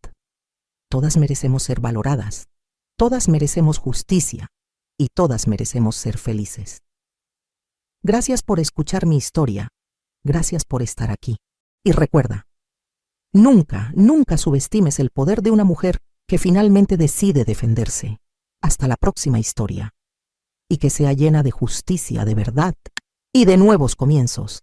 Todas merecemos ser valoradas. Todas merecemos justicia. Y todas merecemos ser felices. Gracias por escuchar mi historia. Gracias por estar aquí. Y recuerda, nunca, nunca subestimes el poder de una mujer que finalmente decide defenderse. Hasta la próxima historia. Y que sea llena de justicia, de verdad y de nuevos comienzos.